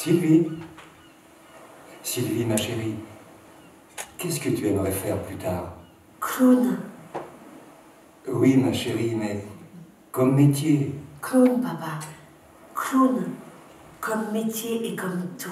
Sylvie. Sylvie, ma chérie, qu'est-ce que tu aimerais faire plus tard? Clown. Oui, ma chérie, mais comme métier. Clown, papa. Clown. Comme métier et comme tout.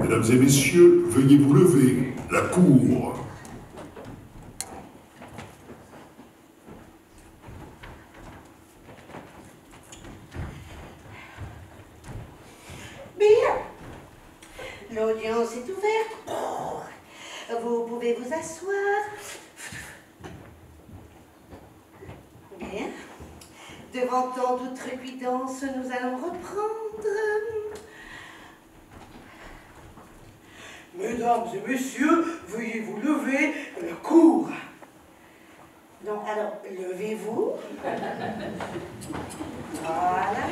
Mesdames et messieurs, veuillez vous lever. La cour. Bien. L'audience est ouverte. Vous pouvez vous asseoir. Bien. Devant tant d'outrecuidance, nous allons reprendre. Mesdames et messieurs, veuillez vous lever, la cour. Donc, alors, levez-vous. Voilà.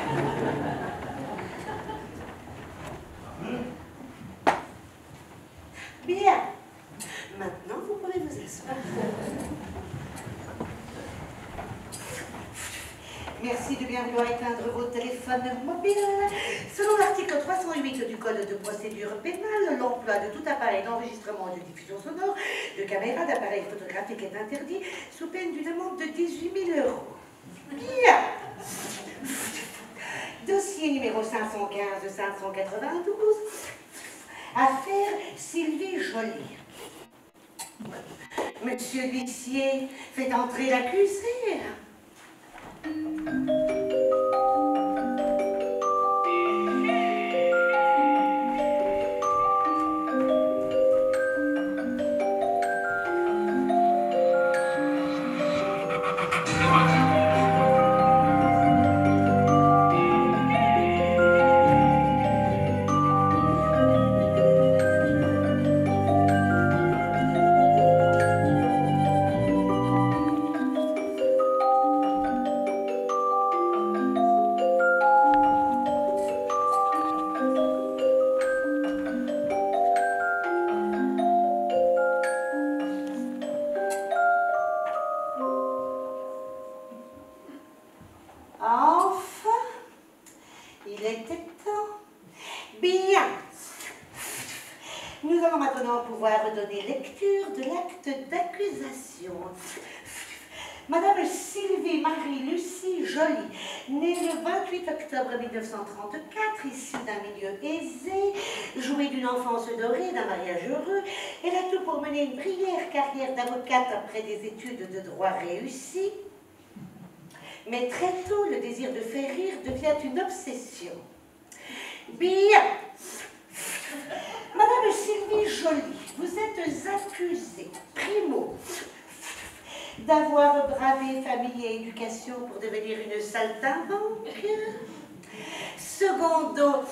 Bien. Maintenant, vous pouvez vous asseoir. Merci de bien vouloir éteindre vos téléphones mobiles. Selon l'article 308 du Code de procédure pénale, l'emploi de tout appareil d'enregistrement et de diffusion sonore, de caméra, d'appareil photographique est interdit sous peine d'une amende de 18 000 €. Bien. Dossier numéro 515-592. Affaire Sylvie Joly. Monsieur l'huissier, fait entrer l'accusé. Enfin, il était temps. Bien. Nous allons maintenant pouvoir donner lecture de l'acte d'accusation. Madame Sylvie Marie-Lucie Joly, née le 28 octobre 1934, issue d'un milieu aisé, jouée d'une enfance dorée, d'un mariage heureux, elle a tout pour mener une brillante carrière d'avocate après des études de droit réussies. Mais très tôt, le désir de faire rire devient une obsession. Bien. Madame Sylvie Joly, vous êtes accusée, primo, d'avoir bravé famille et éducation pour devenir une saltimbanque. Secondo,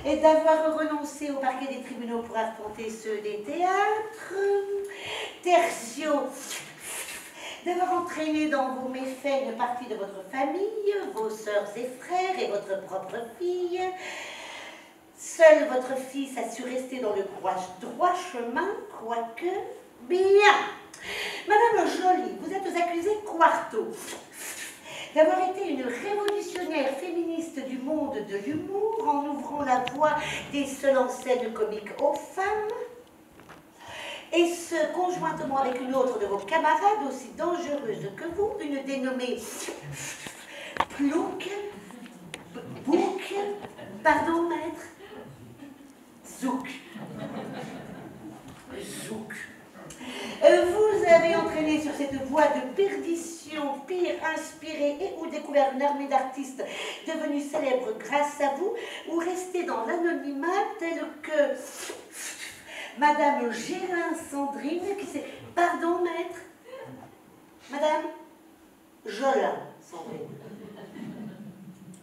et d'avoir renoncé au parquet des tribunaux pour affronter ceux des théâtres. Tertio, d'avoir entraîné dans vos méfaits une partie de votre famille, vos sœurs et frères et votre propre fille. Seul votre fils a su rester dans le droit chemin, quoique bien. Madame Joly, vous êtes accusée quarto d'avoir été une révolutionnaire féministe du monde de l'humour en ouvrant la voie des seules en scène comiques aux femmes et ce, conjointement avec une autre de vos camarades, aussi dangereuse que vous, une dénommée Plouc, Bouc, pardon, maître, Zouk. Zouk. Vous avez entraîné sur cette voie de perdition, pire, inspiré et ou découvert une armée d'artistes devenus célèbres grâce à vous, ou resté dans l'anonymat tel que Madame Gélin Sandrine, qui s'est... Pardon, maître? Madame Jolin Sandrine.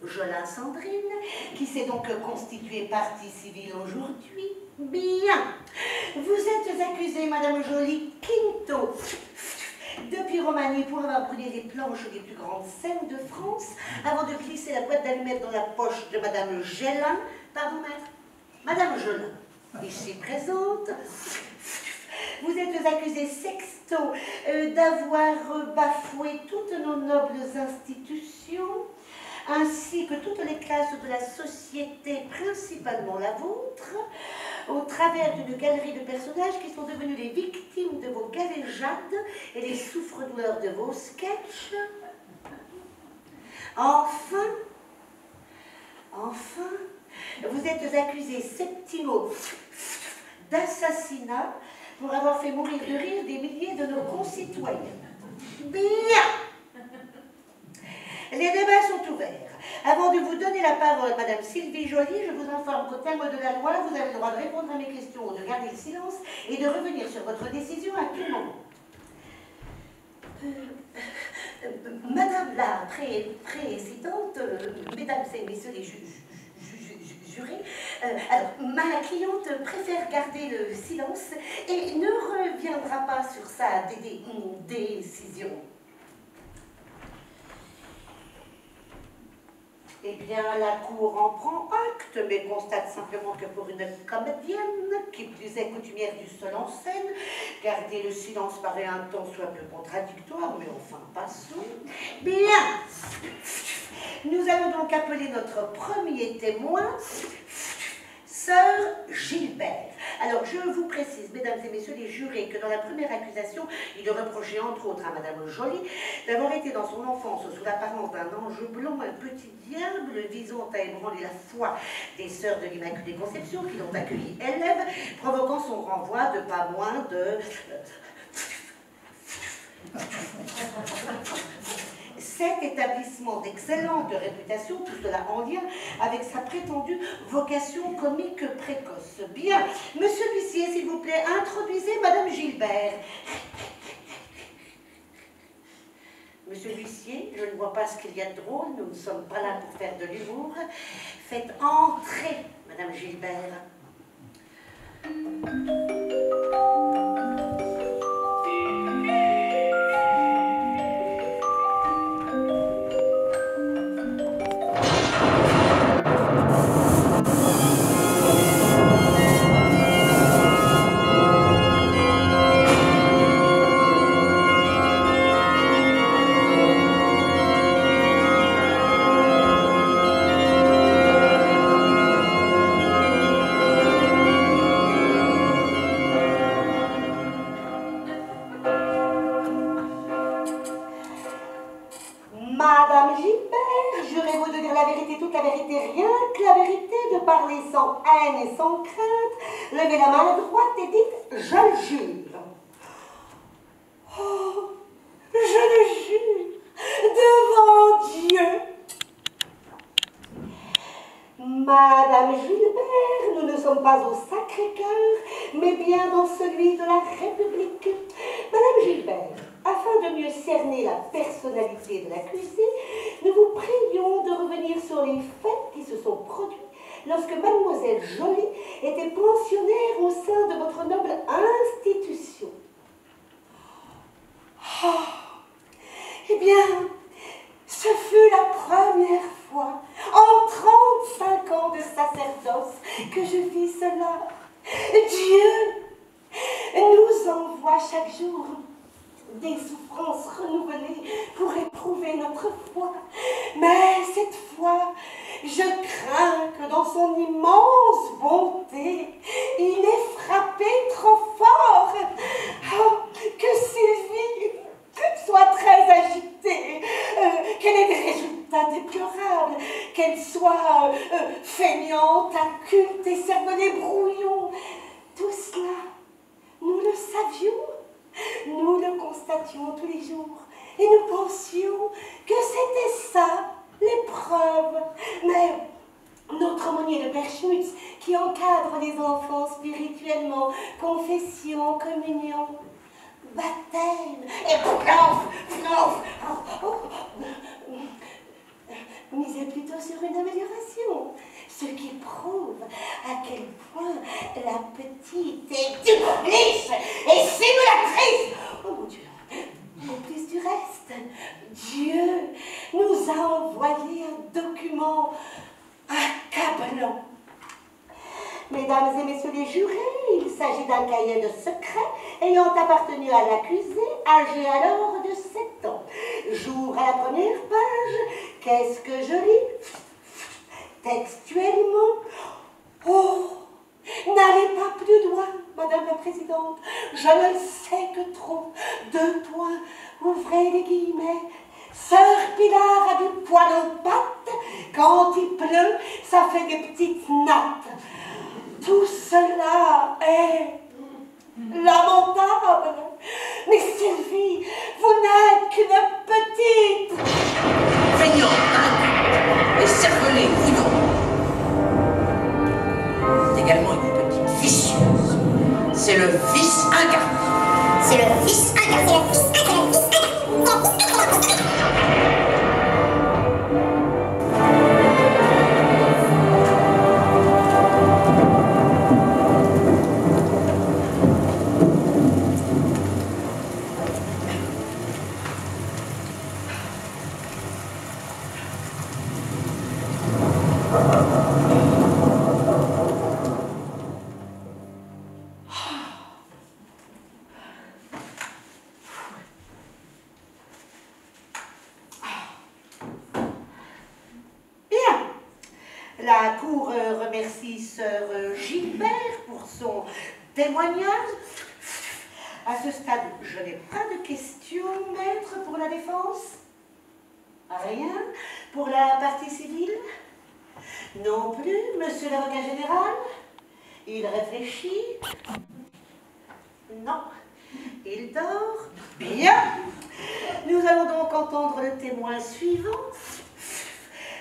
Jolin Sandrine, qui s'est donc constituée partie civile aujourd'hui. Bien. Vous êtes accusée, Madame Jolie Quinto, de pyromanie pour avoir brûlé les planches des plus grandes scènes de France avant de glisser la boîte d'allumettes dans la poche de Madame Gélin. Pardon, maître? Madame Jolin, ici présente. Vous êtes accusé sexto d'avoir bafoué toutes nos nobles institutions, ainsi que toutes les classes de la société, principalement la vôtre, au travers d'une galerie de personnages qui sont devenus les victimes de vos galéjades et les souffre-douleurs de vos sketchs. Enfin, vous êtes accusé septimo d'assassinat pour avoir fait mourir de rire des milliers de nos concitoyens. Bien! Les débats sont ouverts. Avant de vous donner la parole, Madame Sylvie Joly, je vous informe qu'au terme de la loi, vous avez le droit de répondre à mes questions ou de garder le silence et de revenir sur votre décision à tout moment. Madame la présidente, mesdames et messieurs les jurés, alors, ma cliente préfère garder le silence et ne reviendra pas sur sa décision. Eh bien, la Cour en prend acte, mais constate simplement que pour une comédienne, qui plus est coutumière du seul en scène, garder le silence paraît un temps soit peu contradictoire, mais enfin, passons. Bien. Nous allons donc appeler notre premier témoin, Sœur Gilbert. Alors, je vous précise, mesdames et messieurs les jurés, que dans la première accusation, il reprochait entre autres à Madame Joly d'avoir été dans son enfance sous l'apparence d'un ange blanc, un petit diable visant à ébranler la foi des sœurs de l'Immaculée Conception qui l'ont accueilli élève, provoquant son renvoi de pas moins de... 7 établissements d'excellente réputation, tout cela en lien avec sa prétendue vocation comique précoce. Bien, monsieur l'huissier, s'il vous plaît, introduisez Madame Gilbert. Monsieur l'huissier, je ne vois pas ce qu'il y a de drôle, nous ne sommes pas là pour faire de l'humour. Faites entrer Madame Gilbert. Madame Gilbert, jurez-vous de dire la vérité, toute la vérité, rien que la vérité, de parler sans haine et sans crainte, levez la main à droite et dites « Je le jure ». Oh, je le jure, devant Dieu. Madame Gilbert, nous ne sommes pas au Sacré-Cœur, mais bien dans celui de la République. Madame Gilbert, afin de mieux cerner la personnalité de l'accusé, nous vous prions de revenir sur les faits qui se sont produits lorsque Mademoiselle Joly était pensionnaire au sein de votre noble institution. Oh, eh bien, ce fut la première fois en 35 ans de sacerdoce que je vis cela. Dieu nous envoie chaque jour des souffrances renouvelées pour éprouver notre foi. Mais cette fois, je crains que dans son immense bonté, il ait frappé trop fort résultat déplorable, qu'elle soit feignante, inculte et cervelée brouillon. Tout cela, nous le savions, nous le constations tous les jours, et nous pensions que c'était ça, l'épreuve. Mais notre aumônier, le Père Schmutz, qui encadre les enfants spirituellement, confession, communion, baptême, et misait plutôt sur une amélioration, ce qui prouve à quel point la petite est duplice et simulatrice. Oh mon Dieu! En plus du reste, Dieu nous a envoyé un document accablant. Mesdames et messieurs les jurés, il s'agit d'un cahier de secret ayant appartenu à l'accusé, âgé alors de 7 ans. J'ouvre à la première page. Qu'est-ce que je lis? Textuellement. Oh, n'allez pas plus loin, Madame la Présidente. Je ne sais que trop. 2 points. Ouvrez les guillemets. Sœur Pilar a du poil aux pattes. Quand il pleut, ça fait des petites nattes. Tout cela est lamentable. Mais Sylvie, vous n'êtes qu'une petite... Feignante, et cervelée, brouillon. C'est également une petite vicieuse. C'est le vice incarné. C'est le vice incarné. C'est le vice incarné. La Cour remercie Sœur Gilbert pour son témoignage. À ce stade, je n'ai pas de questions, maître, pour la défense. Rien. Pour la partie civile? Non plus, monsieur l'avocat général? Il réfléchit? Non. Il dort? Bien. Nous allons donc entendre le témoin suivant.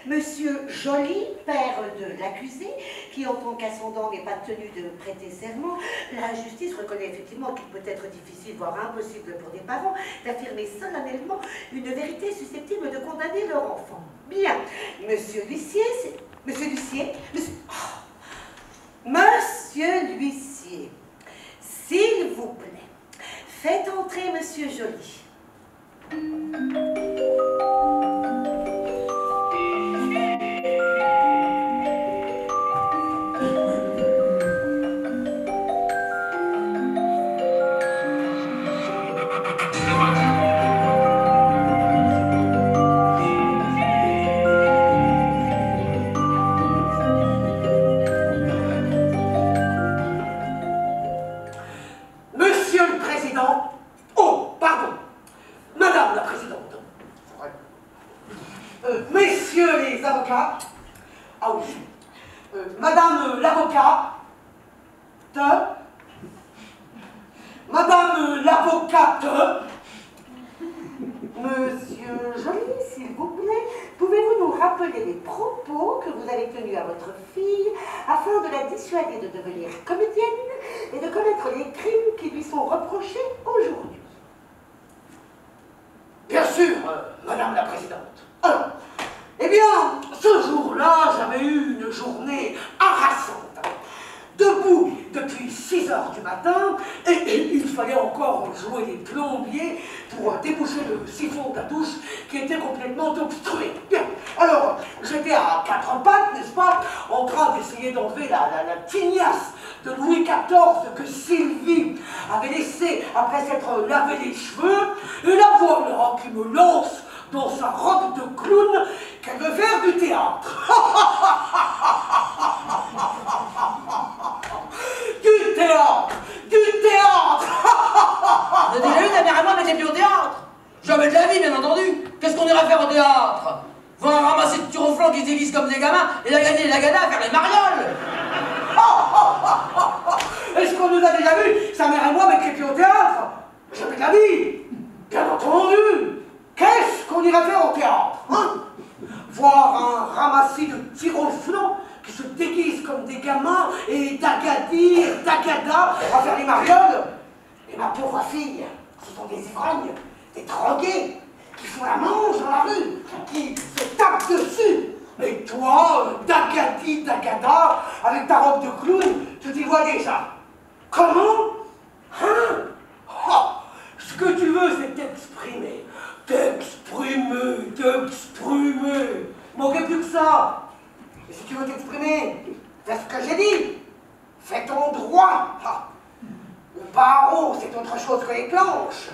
Monsieur Joly, père de l'accusé, qui en tant qu'ascendant n'est pas tenu de prêter serment, la justice reconnaît effectivement qu'il peut être difficile, voire impossible pour des parents, d'affirmer solennellement une vérité susceptible de condamner leur enfant. Bien. Monsieur l'huissier, Monsieur l'huissier, Monsieur l'huissier, s'il vous plaît, faites entrer Monsieur Joly. Messieurs les avocats, ah oui, Madame l'avocate, Madame l'avocate, Monsieur Joly, s'il vous plaît, pouvez-vous nous rappeler les propos que vous avez tenus à votre fille afin de la dissuader de devenir comédienne et de commettre les crimes qui lui sont reprochés aujourd'hui? Bien sûr, Madame la Présidente. Alors, eh bien, ce jour-là, j'avais eu une journée harassante. Debout depuis 6 heures du matin, et il fallait encore jouer les plombiers pour déboucher le siphon de la douche qui était complètement obstrué. Bien, alors, j'étais à 4 pattes, n'est-ce pas, en train d'essayer d'enlever la tignasse de Louis XIV que Sylvie avait laissée après s'être lavé les cheveux, et la voilà qui me lance dans sa robe de clown qu'elle veut faire du théâtre. Du théâtre! Du théâtre! Ne dis-le, ta mère à moi, mais j'ai plus au théâtre! Jamais de la vie, bien entendu! Qu'est-ce qu'on ira faire au théâtre? Voir un ramassé de turoflans qui se déguisent comme des gamins et la gagner la gada à faire les marioles. Est-ce qu'on nous a déjà vu, sa mère et moi, mettre les pieds au théâtre? Jamais de la vie. Bien entendu. Qu'est-ce qu'on irait faire au théâtre, hein? Voir un ramassis de tiroflans qui se déguisent comme des gamins et d'agadi et d'agada à faire les marioles. Et ma pauvre fille, ce sont des ivrognes, des drogués, qui font la manche dans la rue, qui se tapent dessus. Et toi, d'agadi, d'agada, avec ta robe de clown, tu t'y vois déjà. Comment? Hein? Oh, ce que tu veux, c'est t'exprimer. T'exprimer, t'exprimer. Manquez plus que ça. Et si tu veux t'exprimer, fais ce que j'ai dit. Fais ton droit. Ah. Le barreau, c'est autre chose que les planches.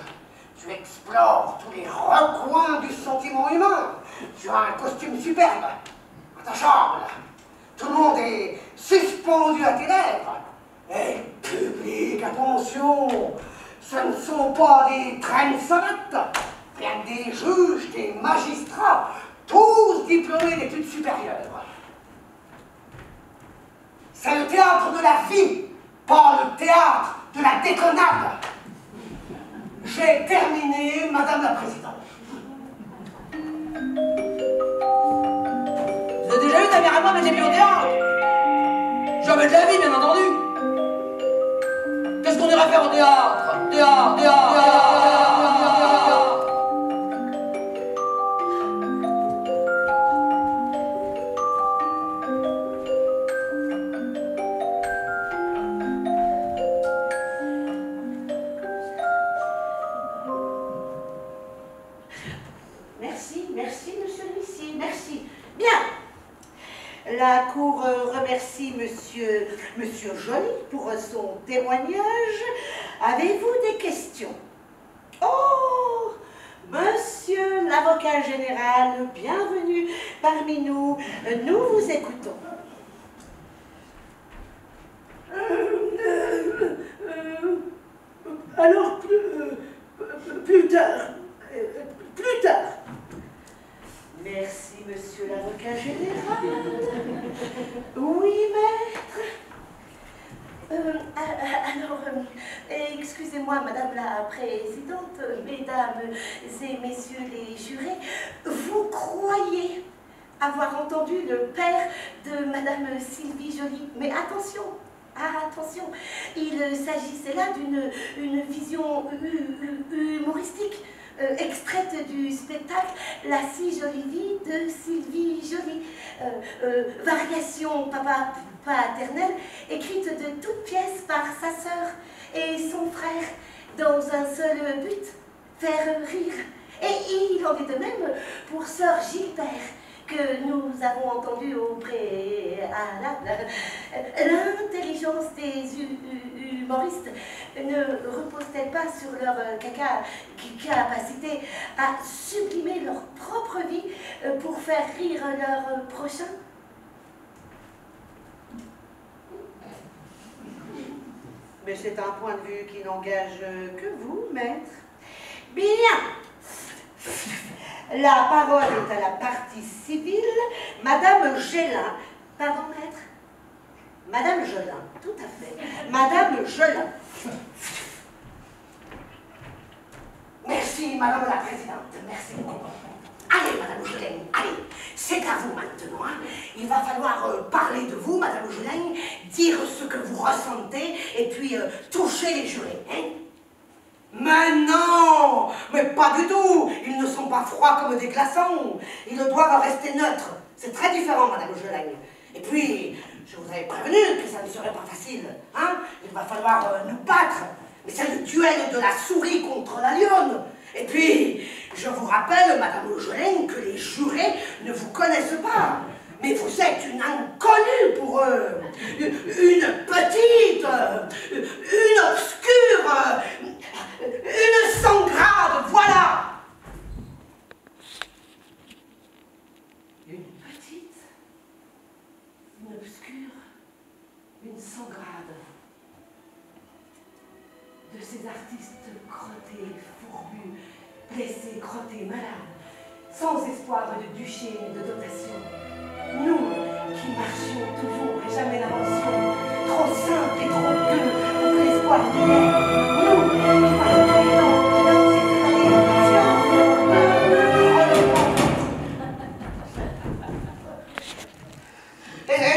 Tu explores tous les recoins du sentiment humain. Tu as un costume superbe. Dans ta chambre, là. Tout le monde est suspendu à tes lèvres. Et public, attention, ce ne sont pas des traînes-sonnette, rien que des juges, des magistrats, tous diplômés d'études supérieures. C'est le théâtre de la vie, pas le théâtre de la déconnade. J'ai terminé, Madame la Présidente. Vous avez déjà eu ta mère à moi mettre les pieds au théâtre? Jamais de la vie, bien entendu. Qu'est-ce qu'on ira faire au théâtre? Théâtre. Merci, monsieur l'huissier, merci. Bien. La Cour remercie monsieur Joly pour son témoignage. Avez-vous des questions? Oh, monsieur l'avocat général, bienvenue parmi nous. Nous vous écoutons. Alors, plus tard. Plus tard. Merci, monsieur l'avocat général. Oui, maître. Alors, excusez-moi, madame la présidente, mesdames et messieurs les jurés, vous croyez avoir entendu le père de madame Sylvie Joly. Mais attention, attention, il s'agissait là d'une vision humoristique. Extraite du spectacle La si jolie vie de Sylvie Joly, variation papa paternelle, écrite de toutes pièces par sa sœur et son frère, dans un seul but, faire rire. Et il en est de même pour sœur Gilbert, que nous avons entendu au préalable. L'intelligence des humoristes ne repose-t-elle pas sur leur capacité à sublimer leur propre vie pour faire rire leur prochain? Mais c'est un point de vue qui n'engage que vous, maître. Bien. La parole est à la partie civile. Madame Gélin. Pardon, maître? Madame Gelin, tout à fait. Madame Gelin. Merci, Madame la Présidente. Merci beaucoup. Allez, Madame Gelin, allez. C'est à vous maintenant. Hein. Il va falloir parler de vous, Madame Gelin, dire ce que vous ressentez et puis toucher les jurés. Hein. Mais non! Mais pas du tout! Ils ne sont pas froids comme des glaçons. Ils doivent rester neutres. C'est très différent, Madame Gelin. Et puis, je vous avais prévenu que ça ne serait pas facile. Hein? Il va falloir nous battre. Mais c'est le duel de la souris contre la lionne. Et puis, je vous rappelle, Madame Gelin, que les jurés ne vous connaissent pas. Mais vous êtes une inconnue pour eux. Une petite, une obscure, une sans grade, voilà. Une petite, une obscure, une sans grade. ces artistes crottés, fourbus, blessés, crottés, malades, sans espoir de duché ni de dotation. Nous, qui marchions toujours et jamais n'avancions, trop simples et trop gueux pour que l'espoir nous lève. Nous, qui par tous les temps, n'avons cessé d'aller science,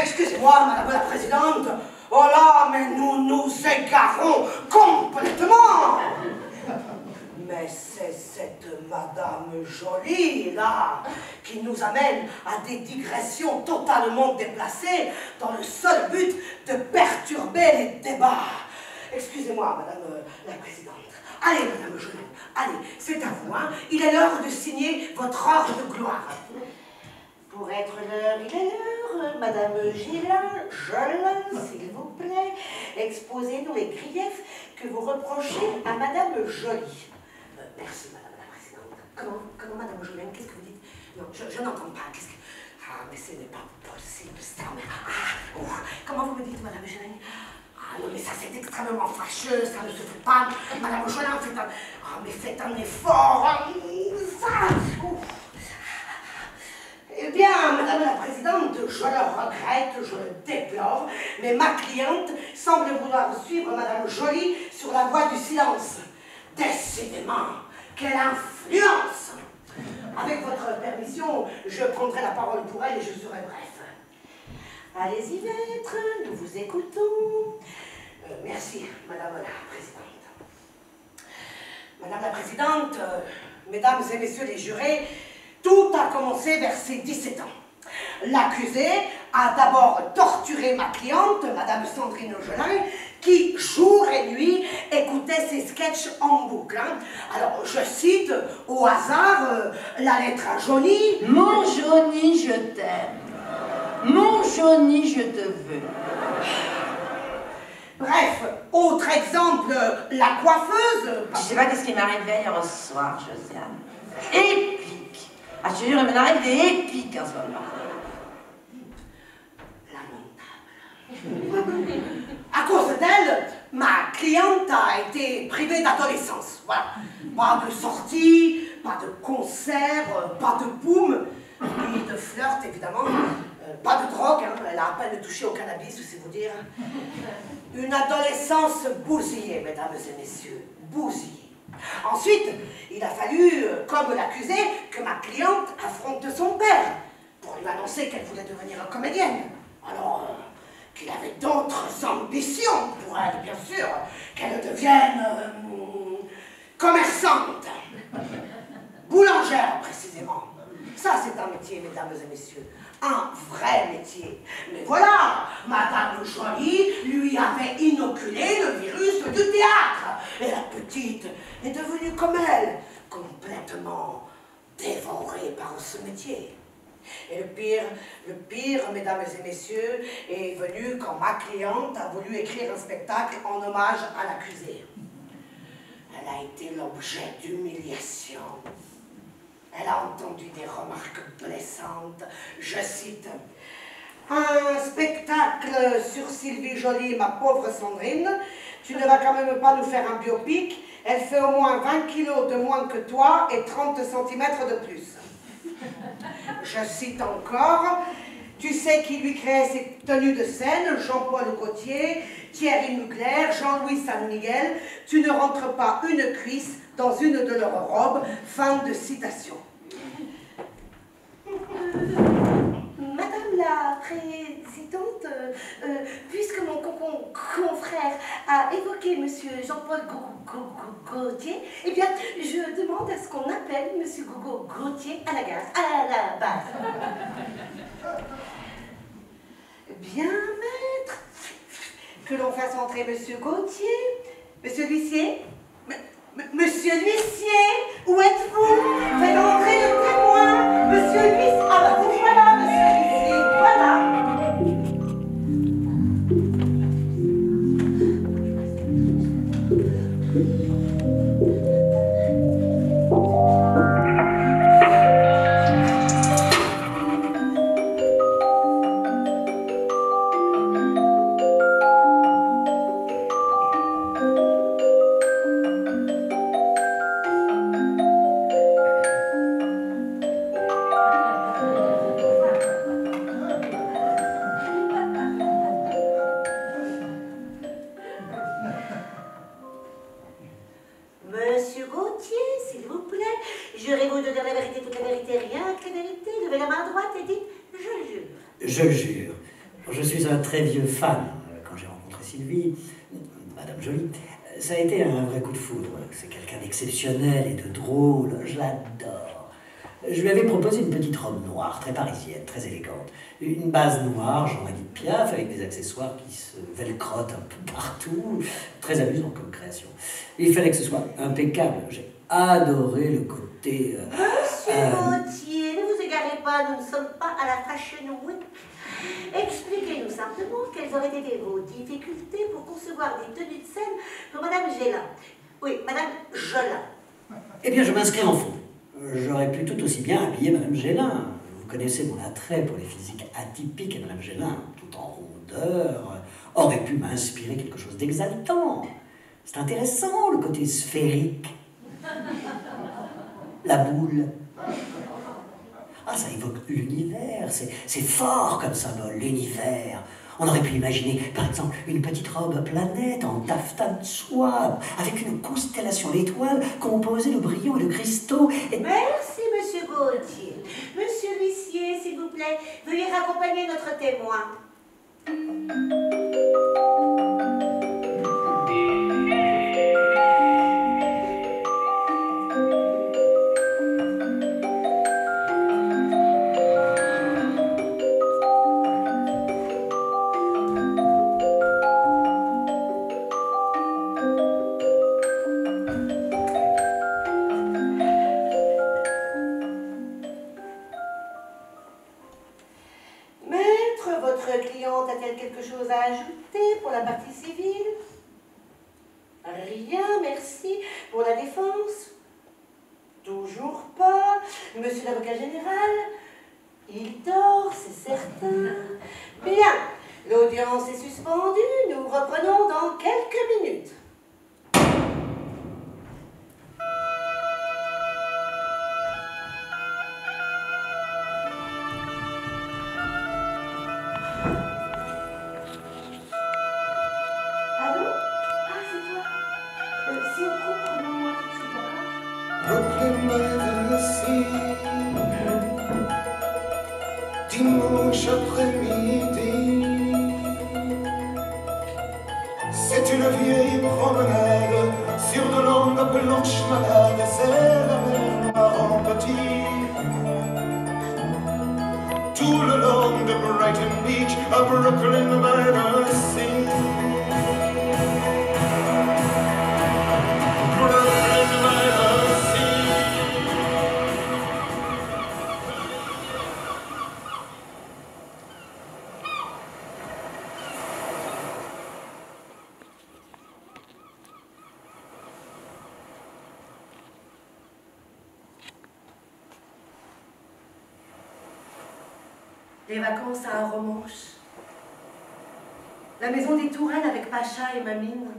excusez-moi, Madame la Présidente. Oh là, mais nous nous égarons complètement. Mais c'est cette Madame Jolie, là, qui nous amène à des digressions totalement déplacées dans le seul but de perturber les débats. Excusez-moi, Madame la Présidente. Allez, Madame Jolie, allez, c'est à vous, hein. Il est l'heure de signer votre ordre de gloire. Pour être l'heure, il est l'heure. Madame Gillin, s'il vous plaît, exposez-nous les griefs que vous reprochez à Madame Jolie. Merci, Madame la Présidente. Comment, Madame Jolie, qu'est-ce que vous dites? Non, je n'entends pas. Qu'est-ce que... Ah, mais ce n'est pas possible, ça. Mais... Ah, oh. Comment vous me dites, Madame Jolie? Ah non, mais ça, c'est extrêmement fâcheux, ça ne se fait pas. Madame Jolie, faites un... Ah, mais faites un effort. Ça... Ouf. Eh bien, Madame la Présidente, je le regrette, je le déplore, mais ma cliente semble vouloir suivre Madame Jolie sur la voie du silence. Décidément, quelle influence! Avec votre permission, je prendrai la parole pour elle et je serai bref. Allez-y, maître, nous vous écoutons. Merci, Madame la Présidente. Madame la Présidente, Mesdames et Messieurs les jurés, tout a commencé vers ses 17 ans. L'accusé a d'abord torturé ma cliente, Madame Sandrine Augelin, qui, jour et nuit, écoutait ses sketchs en boucle. Alors, je cite, au hasard, la lettre à Johnny. Mon Johnny, je t'aime. Mon Johnny, je te veux. Bref, autre exemple, la coiffeuse. Je sais pas qu'est-ce qui m'arrivait hier au soir, Josiane. Épique. Ah, je te jure, il m'en arrive des épiques en ce moment. Lamentable. À cause d'elle, ma cliente a été privée d'adolescence. Voilà. Pas de sortie, pas de concert, pas de boum, ni de flirt, évidemment. Pas de drogue, hein. Elle a à peine touché au cannabis, c'est vous dire. Une adolescence bousillée, mesdames et messieurs, bousillée. Ensuite, il a fallu, comme l'accusé, que ma cliente affronte son père pour lui annoncer qu'elle voulait devenir comédienne. Alors, qu'il avait d'autres ambitions pour elle, bien sûr, qu'elle devienne commerçante, boulangère précisément. Ça, c'est un métier, mesdames et messieurs, un vrai métier. Mais voilà, Madame Jolie lui avait inoculé le virus du théâtre. Et la petite est devenue comme elle, complètement dévorée par ce métier. Et le pire, mesdames et messieurs, est venu quand ma cliente a voulu écrire un spectacle en hommage à l'accusé. Elle a été l'objet d'humiliation. Elle a entendu des remarques blessantes. Je cite, « Un spectacle sur Sylvie Jolie, ma pauvre Sandrine. Tu ne vas quand même pas nous faire un biopic. Elle fait au moins 20 kilos de moins que toi et 30 cm de plus. » Je cite encore, « Tu sais qui lui créait ses tenues de scène, Jean-Paul Gaultier, Thierry Mugler, Jean-Louis San Miguel. Tu ne rentres pas une cuisse dans une de leurs robes. » Fin de citation. Madame la Présidente, puisque mon confrère a évoqué Monsieur Jean-Paul Gaultier, eh bien, je demande à ce qu'on appelle Monsieur Gaultier à la base. Bien, maître. Que l'on fasse entrer Monsieur Gaultier. Monsieur l'huissier. Monsieur l'huissier, où êtes-vous? Faites entrer le témoin. Monsieur l'huissier. Ah bah vous voilà, monsieur l'huissier, voilà. la main droite et dites « je jure ». Je le jure. Je suis un très vieux fan. Quand j'ai rencontré Sylvie, Madame Jolie, ça a été un vrai coup de foudre. C'est quelqu'un d'exceptionnel et de drôle. Je l'adore. Je lui avais proposé une petite robe noire, très parisienne, très élégante. Une base noire, Jean-Edith Piaf, avec des accessoires qui se velcrotent un peu partout. Très amusant comme création. Il fallait que ce soit impeccable. J'ai adoré le côté... Monsieur Gauthier, ne vous égarez pas, nous ne sommes pas à la Fashion Week. Expliquez-nous simplement quelles auraient été vos difficultés pour concevoir des tenues de scène pour Madame Gélin. Oui, Madame Jolin. Eh bien, je m'inscris en faux. J'aurais pu tout aussi bien habiller Madame Gélin. Vous connaissez mon attrait pour les physiques atypiques et Madame Gélin, tout en rondeur, aurait pu m'inspirer quelque chose d'exaltant. C'est intéressant, le côté sphérique. La boule. Ah, ça évoque l'univers, c'est fort comme symbole, l'univers. On aurait pu imaginer, par exemple, une petite robe planète en taffetas de soie, avec une constellation d'étoiles composée de brillants et de cristaux. Et... Merci, Monsieur Gauthier. Monsieur l'huissier, s'il vous plaît, veuillez raccompagner notre témoin. Quelque chose à ajouter pour la partie civile? Rien, merci. Pour la défense? Toujours pas. Monsieur l'avocat général? Il dort, c'est certain. Bien, l'audience est suspendue. Nous reprenons dans quelques minutes. Dimanche après-midi, c'est une vieille promenade sur de longues planches malades, c'est la mer Noire en petit. Tout le long de Brighton Beach à Brooklyn by the sea. Brooklyn by the sea. Les vacances à Arromanches, la maison des Tourelles avec Pacha et Mamine,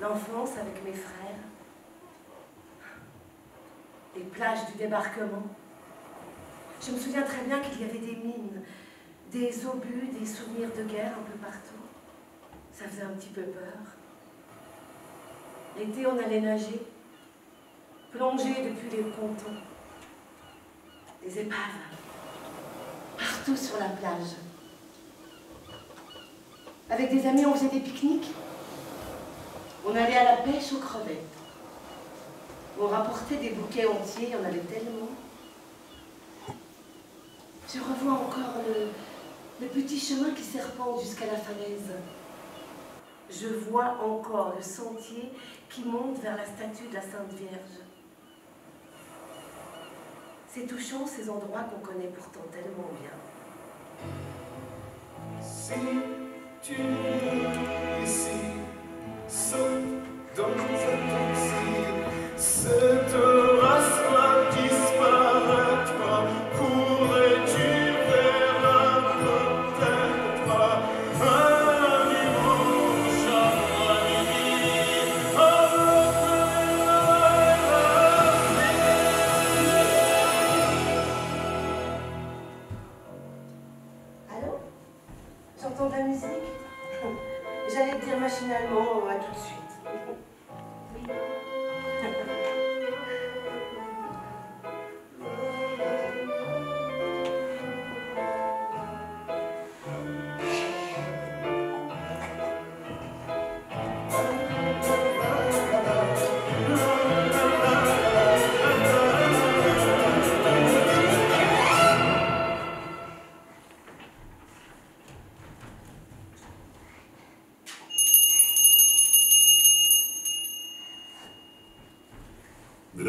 l'enfance avec mes frères, les plages du débarquement. Je me souviens très bien qu'il y avait des mines, des obus, des souvenirs de guerre un peu partout. Ça faisait un petit peu peur. L'été, on allait nager, plonger depuis les pontons, des épaves. Partout sur la plage. Avec des amis, on faisait des pique-niques. On allait à la pêche aux crevettes. On rapportait des bouquets entiers, il y en avait tellement. Je revois encore le petit chemin qui serpente jusqu'à la falaise. Je vois encore le sentier qui monte vers la statue de la Sainte Vierge. C'est touchant, ces endroits qu'on connaît pourtant tellement bien. Si tu es ici, saute dans un taxi, cette race va disparaître, cours et tu verras peut-être un dimanche après-midi. Allô? J'entends de la musique? J'allais te dire machinalement à tout de suite. Oui.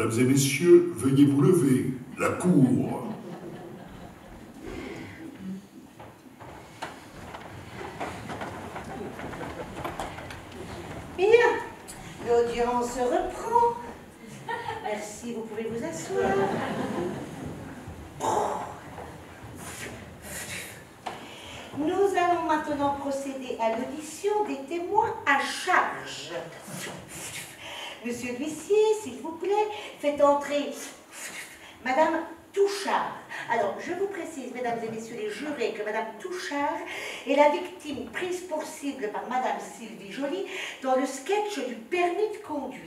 Mesdames et messieurs, veuillez vous lever. La cour. Bien, l'audience reprend. Merci, vous pouvez vous asseoir. Nous allons maintenant procéder à l'audition des témoins à charge. Monsieur l'huissier, s'il vous plaît, faites entrer Madame Touchard. Alors, je vous précise, mesdames et messieurs les jurés, que Madame Touchard est la victime prise pour cible par Madame Sylvie Joly dans le sketch du permis de conduire.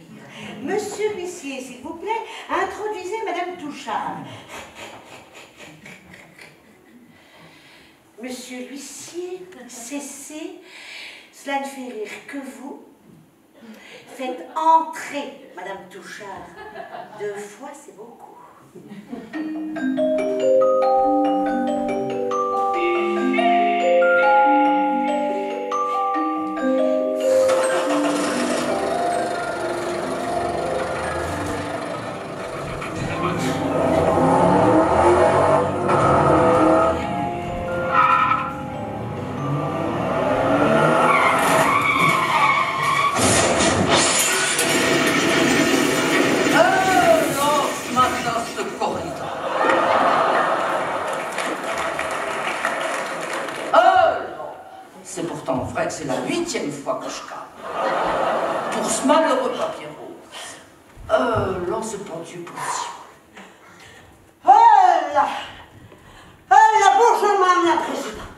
Monsieur l'huissier, s'il vous plaît, introduisez Madame Touchard. Monsieur l'huissier, cessez, cela ne fait rire que vous. Faites entrer Madame Touchard. 2 fois, c'est beaucoup. C'est la 8e fois que je calme. Pour ce malheureux papier rouge. Là, c'est pas Dieu possible. Bonjour, Madame la Présidente.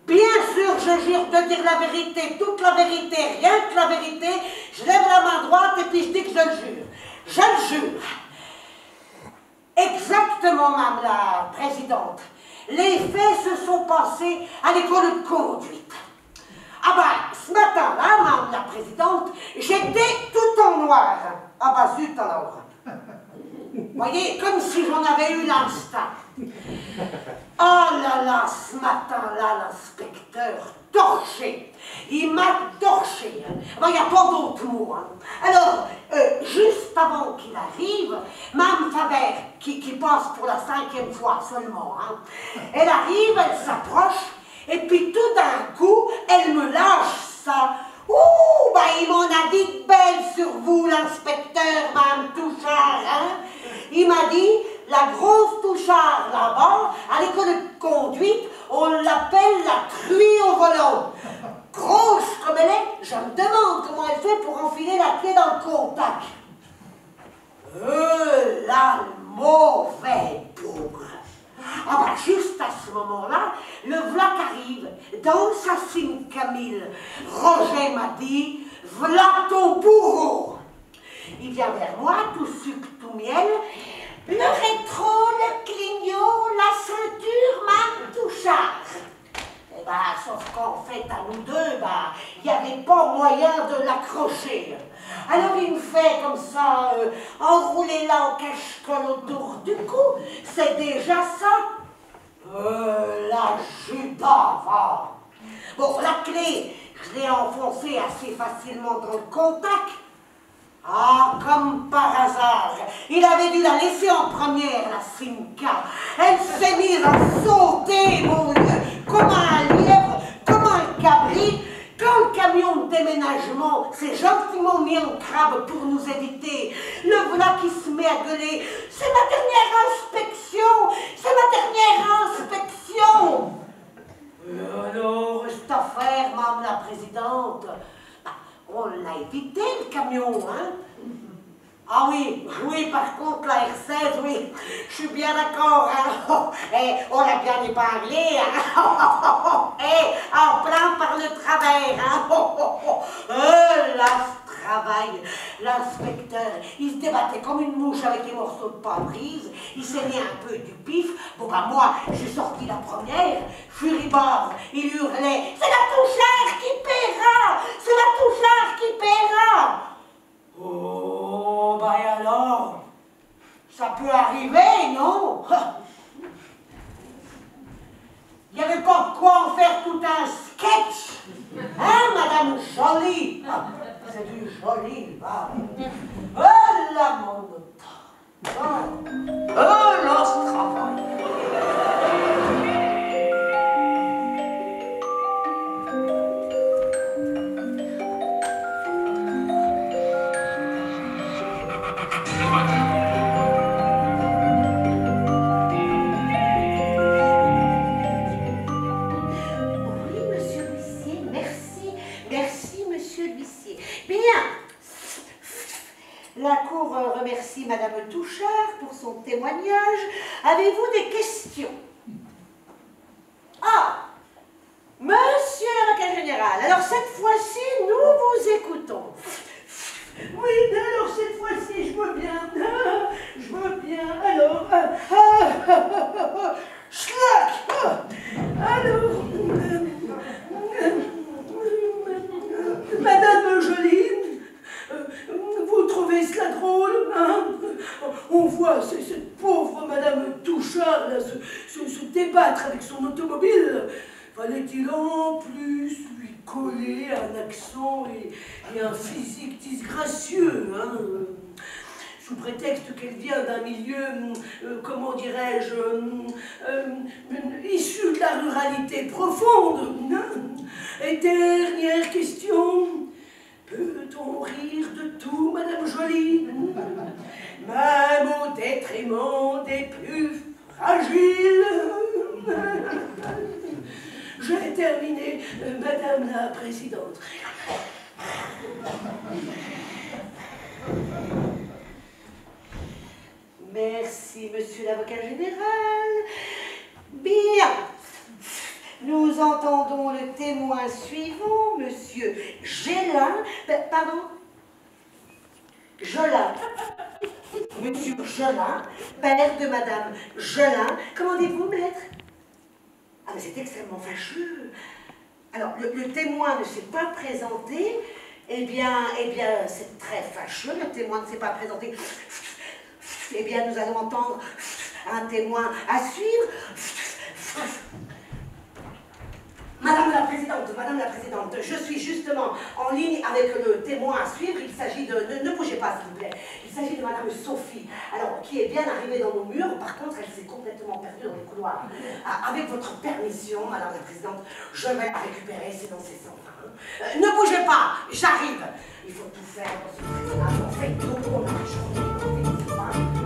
Bien sûr, je jure de dire la vérité, toute la vérité, rien que la vérité. Je lève la main droite et puis je dis que je le jure. Je le jure. Exactement, Madame la Présidente. Les faits se sont passés à l'école de conduite. Ah bah, ce matin-là, Madame la Présidente, j'étais tout en noir. Ah bah zut alors. Vous voyez, comme si j'en avais eu l'instinct. Oh là là, ce matin-là, l'inspecteur, torché. Il m'a torché. Il n'y a pas d'autre mot. Hein. Alors, juste avant qu'il arrive, Mme Faber, qui passe pour la 5e fois seulement, hein, elle arrive, elle s'approche, et puis tout d'un coup, elle me lâche ça. Ouh, bah il m'en a dit de belle sur vous, l'inspecteur, Mme Touchard, hein. Il m'a dit, la grosse Touchard là-bas, à l'école de conduite, on l'appelle la truie au volant. Grosse comme elle est, je me demande comment elle fait pour enfiler la clé dans le contact. Là, le mauvais bougre. Ah bah juste à ce moment-là, le v'là qu'arrive, dans sa Simca 1000. Roger m'a dit, v'là ton bourreau. Il vient vers moi, tout sucre, tout miel. Le rétro, le clignot, la ceinture, Mme Touchard. Eh ben, sauf qu'en fait, à nous deux, bah, il n'y avait pas moyen de l'accrocher. Alors il me fait comme ça, enrouler là en cache-colle autour du cou. C'est déjà ça. La juda, va. Bon, la clé, je l'ai enfoncée assez facilement dans le contact. Ah, comme par hasard, il avait dû la laisser en première, la Simca. Elle s'est mise à sauter, mon Dieu, comme un lièvre, comme un cabri. Quand le camion de déménagement s'est gentiment mis en crabe pour nous éviter, le voilà qui se met à gueuler. C'est ma dernière inspection! C'est ma dernière inspection! Alors, cette affaire, Madame la Présidente, on l'a évité, le camion, hein? Ah oui, oui, par contre, la R16, oui, je suis bien d'accord, hein? Et on l'a bien épinglé, hein? Et en plein par le travers, hein? Là, ce travail, l'inspecteur, il se débattait comme une mouche avec les morceaux de pare-brise, il s'est mis un peu du pif. Bon, bah, moi, j'ai sorti la première, furibord, il hurlait, c'est la Touchard qui paiera! C'est la Touchard qui paiera! Oh, bah et alors? Ça peut arriver, non? Il n'y avait pas de quoi en faire tout un sketch. Hein, Madame Joly? C'est du joli, va. Oh voilà mon autre. Là, ce travail. La Cour remercie Madame Touchard pour son témoignage. Avez-vous des questions? Ah, Monsieur l'avocat général, alors cette fois-ci, nous vous écoutons. Oui, mais alors cette fois-ci, je veux bien. Je veux bien. Alors, schlag. Alors, Madame Jolie, vous trouvez cela drôle, hein? On voit cette pauvre Madame Touchard là, se débattre avec son automobile. Fallait-il en plus lui coller un accent et un physique disgracieux, hein? Sous prétexte qu'elle vient d'un milieu, comment dirais-je, issu de la ruralité profonde. Et dernière question. Peut-on rire de tout, Madame Jolie? Même au détriment des plus fragiles. J'ai terminé, Madame la Présidente. Merci, Monsieur l'avocat général. Bien. Nous entendons le témoin suivant, Monsieur Gélin. Pardon? Jolin. Monsieur Jolin, père de Madame Jolin. Comment dites-vous, maître? Ah, mais c'est extrêmement fâcheux. Alors, le témoin ne s'est pas présenté. Eh bien, c'est très fâcheux. Le témoin ne s'est pas présenté. Eh bien, nous allons entendre un témoin à suivre. Madame la Présidente, je suis justement en ligne avec le témoin à suivre. Il s'agit de... Ne bougez pas, s'il vous plaît. Il s'agit de Madame Sophie, alors, qui est bien arrivée dans nos murs. Par contre, elle s'est complètement perdue dans les couloirs. Avec votre permission, Madame la Présidente, je vais la récupérer, sinon c'est sans fin. Ne bougez pas, j'arrive. Il faut tout faire dans ce tribunal. On fait tout, on a la journée, on fait tout.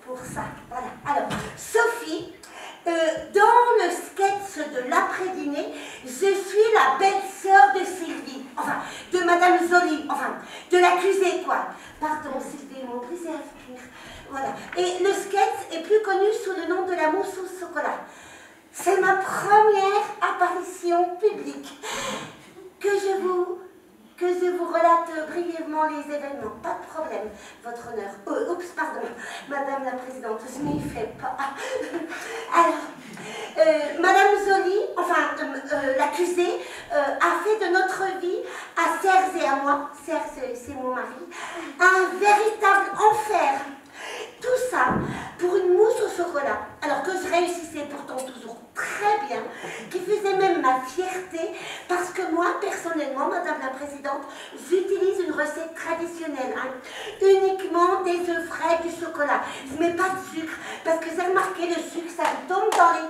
Pour ça, voilà. Alors, Sophie, dans le sketch de l'après-dîner, je suis la belle-sœur de Sylvie, enfin, de Madame Zoli, enfin, de l'accusée, quoi. Pardon, Sylvie, ils m'ont brisé à finir. Voilà. Et le sketch est plus connu sous le nom de la mousse au chocolat. C'est ma première apparition publique. Que je vous relate brièvement les événements, pas de problème, votre honneur. Oups, pardon, Madame la Présidente, je m'y fais pas. Alors, Madame Zoli, enfin, l'accusée, a fait de notre vie, à Serge et à moi, Serge c'est mon mari, un véritable enfer. Tout ça pour une mousse au chocolat, alors que je réussissais pourtant toujours très bien, qui faisait même ma fierté, parce que moi, personnellement, Madame la Présidente, présidente, j'utilise une recette traditionnelle, hein. Uniquement des œufs frais, du chocolat. Je mets pas de sucre, parce que j'ai remarqué le sucre, ça tombe dans les...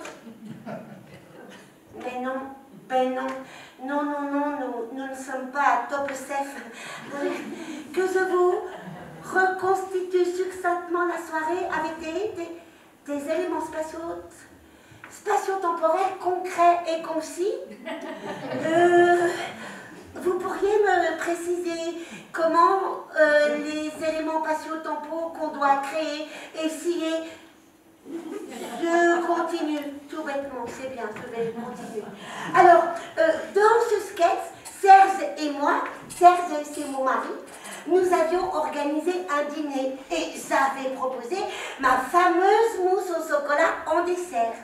Mais non, ben non. Non, nous ne sommes pas à Top Chef. Que je vous reconstitue succinctement la soirée avec des éléments spatio-temporels concrets et concis. Vous pourriez me préciser comment les éléments spatio-temporaux qu'on doit créer et scier. Je continue, tout bêtement, c'est bien, je vais continuer. Alors, dans ce sketch, Serge et moi, Serge c'est mon mari, nous avions organisé un dîner et j'avais proposé ma fameuse mousse au chocolat en dessert.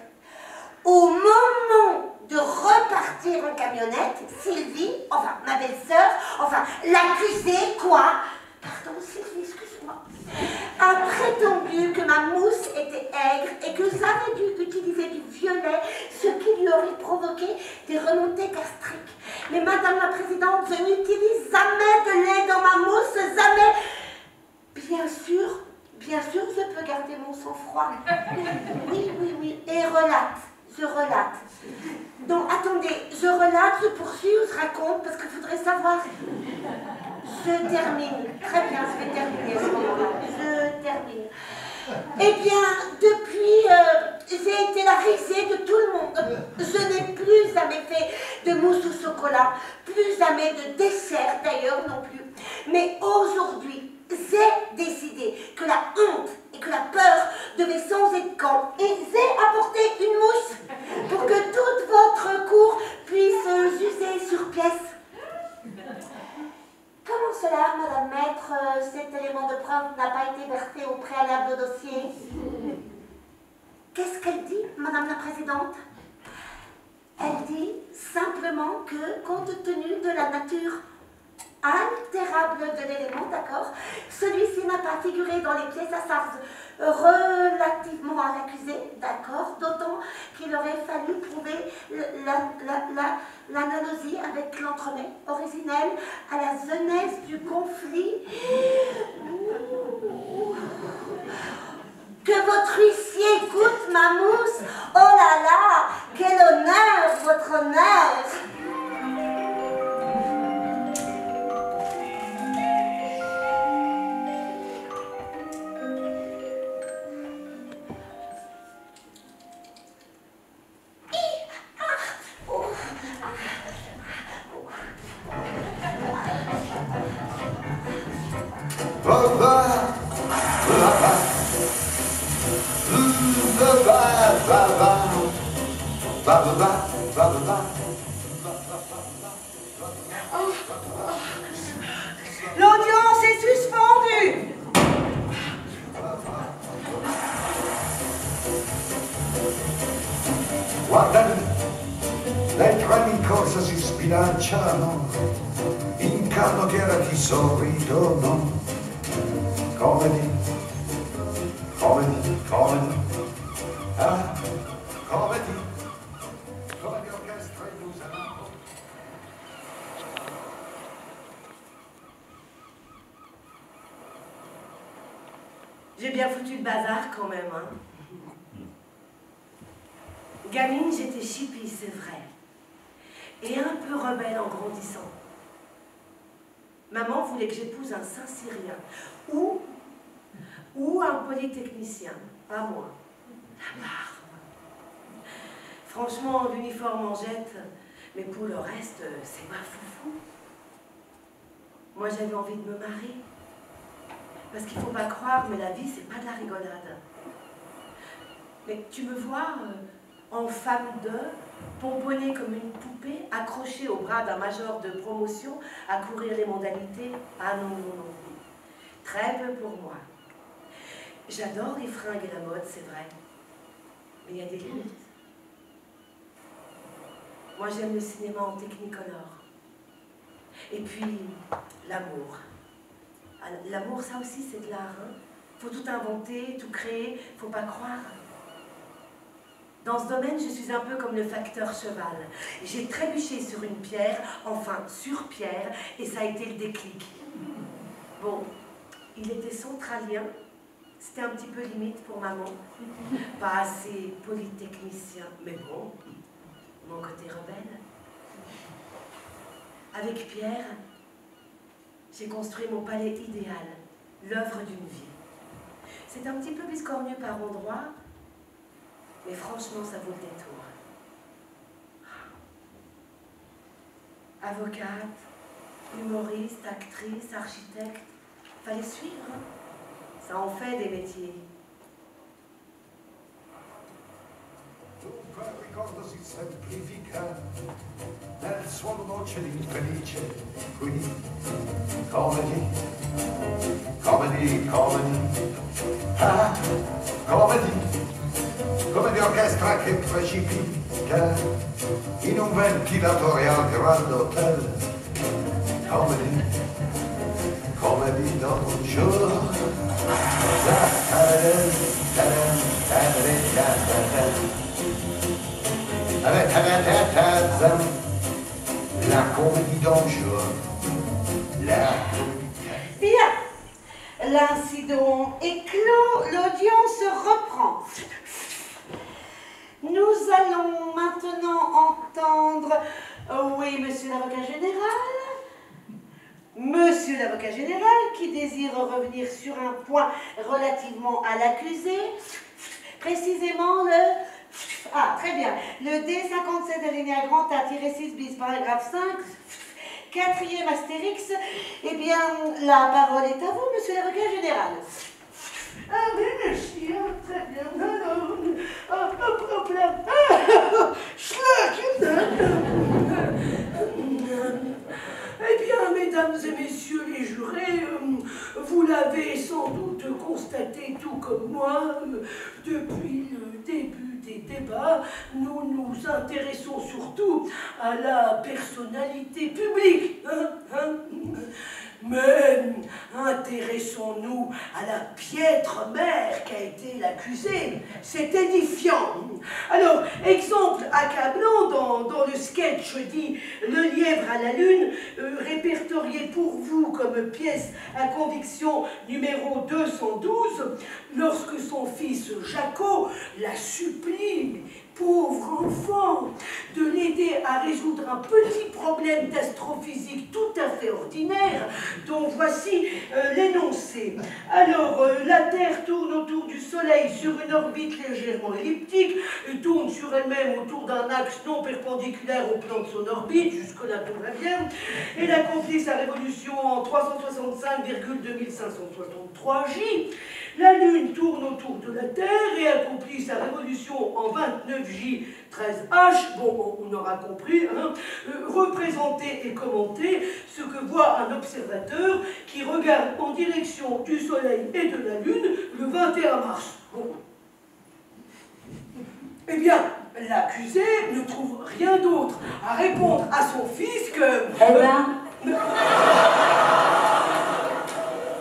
Au moment de repartir en camionnette, Sylvie, enfin ma belle-sœur, enfin l'accusée, quoi? Pardon Sylvie, excuse-moi, a prétendu que ma mousse était aigre et que j'avais dû utiliser du violet, ce qui lui aurait provoqué des remontées gastriques. Mais Madame la Présidente, je n'utilise jamais de lait dans ma mousse, jamais. Bien sûr, je peux garder mon sang-froid. Oui, et je relate. Donc, attendez, je relate, je poursuis ou je raconte, parce qu'il faudrait savoir. Je termine. Très bien, je vais terminer à ce moment-là. Je termine. Eh bien, depuis, j'ai été la risée de tout le monde. Je n'ai plus jamais fait de mousse au chocolat, plus jamais de dessert d'ailleurs non plus. Mais aujourd'hui, j'ai décidé que la honte et que la peur devaient changer de camp et j'ai apporté une mousse pour que toute votre cour puisse juger sur pièce. Comment cela, Madame Maître, cet élément de preuve n'a pas été versé au préalable au dossier? Qu'est-ce qu'elle dit, Madame la Présidente? Elle dit simplement que, compte tenu de la nature altérable de l'élément, d'accord, celui-ci n'a pas figuré dans les pièces à charge relativement à l'accusé, d'accord, d'autant qu'il aurait fallu prouver l'analogie avec l'entremet originel à la genèse du conflit. Que votre huissier goûte ma mousse. Oh là là, quel honneur, votre honneur. L'audience est suspendue. Guardate, le trame in corsa si sbilanciano, in canottiera ti sorridono, comedy, comedy orchestra illusa. J'ai bien foutu le bazar quand même, hein. Gamine, j'étais chippie, c'est vrai. Et un peu rebelle en grandissant. Maman voulait que j'épouse un Saint-Cyrien. Ou un polytechnicien. Pas moi. La barbe. Franchement, l'uniforme en jette. Mais pour le reste, c'est pas foufou. Moi, j'avais envie de me marier. Parce qu'il ne faut pas croire, mais la vie, c'est pas de la rigolade. Mais tu me vois en femme de, pomponnée comme une poupée, accrochée au bras d'un major de promotion, à courir les mondanités. Ah non. Très peu pour moi. J'adore les fringues et la mode, c'est vrai. Mais il y a des limites. Moi, j'aime le cinéma en technicolor. Et puis, l'amour. L'amour, ça aussi, c'est de l'art. Hein. Faut tout inventer, tout créer, faut pas croire. Dans ce domaine, je suis un peu comme le facteur cheval. J'ai trébuché sur une pierre, enfin sur pierre, et ça a été le déclic. Bon, il était centralien, c'était un petit peu limite pour maman, pas assez polytechnicien, mais bon, mon côté rebelle. Avec Pierre, j'ai construit mon palais idéal, l'œuvre d'une vie. C'est un petit peu biscornu par endroits, mais franchement, ça vaut le détour. Avocate, humoriste, actrice, architecte, fallait suivre, hein. Ça en fait des métiers. Dunque ricordo si semplifica nel suono dolce l'infelice, quindi comedy, comedy, comedy, ah, comedy, come di orchestra che precipita in un ventilatore al Grand Hotel, comedy, comedy d'un jour, la comédie d'un jour, la Bien, l'incident est clos, l'audience reprend. Nous allons maintenant entendre, oui, monsieur l'avocat général, monsieur l'avocat général qui désire revenir sur un point relativement à l'accusé, précisément le... Ah, très bien. Le D57 alinéa grand A-6 bis, paragraphe 5, quatrième astérix. Eh bien, la parole est à vous, monsieur l'avocat général. Ah oui, merci, très bien. Eh bien, mesdames et messieurs les jurés, vous l'avez sans doute constaté tout comme moi, depuis le début des débats, nous nous intéressons surtout à la personnalité publique. Mais intéressons-nous à la piètre mère qu'a été l'accusée. C'est édifiant. Alors, exemple accablant dans le sketch dit « Le lièvre à la lune », répertorié pour vous comme pièce à conviction numéro 212, lorsque son fils Jaco la supplie, pauvre enfant, de l'aider à résoudre un petit problème d'astrophysique tout à fait ordinaire, dont voici l'énoncé. Alors, la Terre tourne autour du Soleil sur une orbite légèrement elliptique, tourne sur elle-même autour d'un axe non perpendiculaire au plan de son orbite, jusque-là tout va bien. Elle accomplit sa révolution en 365,2563 J. La Lune tourne autour de la Terre et accomplit sa révolution en 29J 13H. Bon, on aura compris, hein. Représenter et commenter ce que voit un observateur qui regarde en direction du Soleil et de la Lune le 21 mars. Bon. Eh bien, l'accusé ne trouve rien d'autre à répondre à son fils que... Eh ben...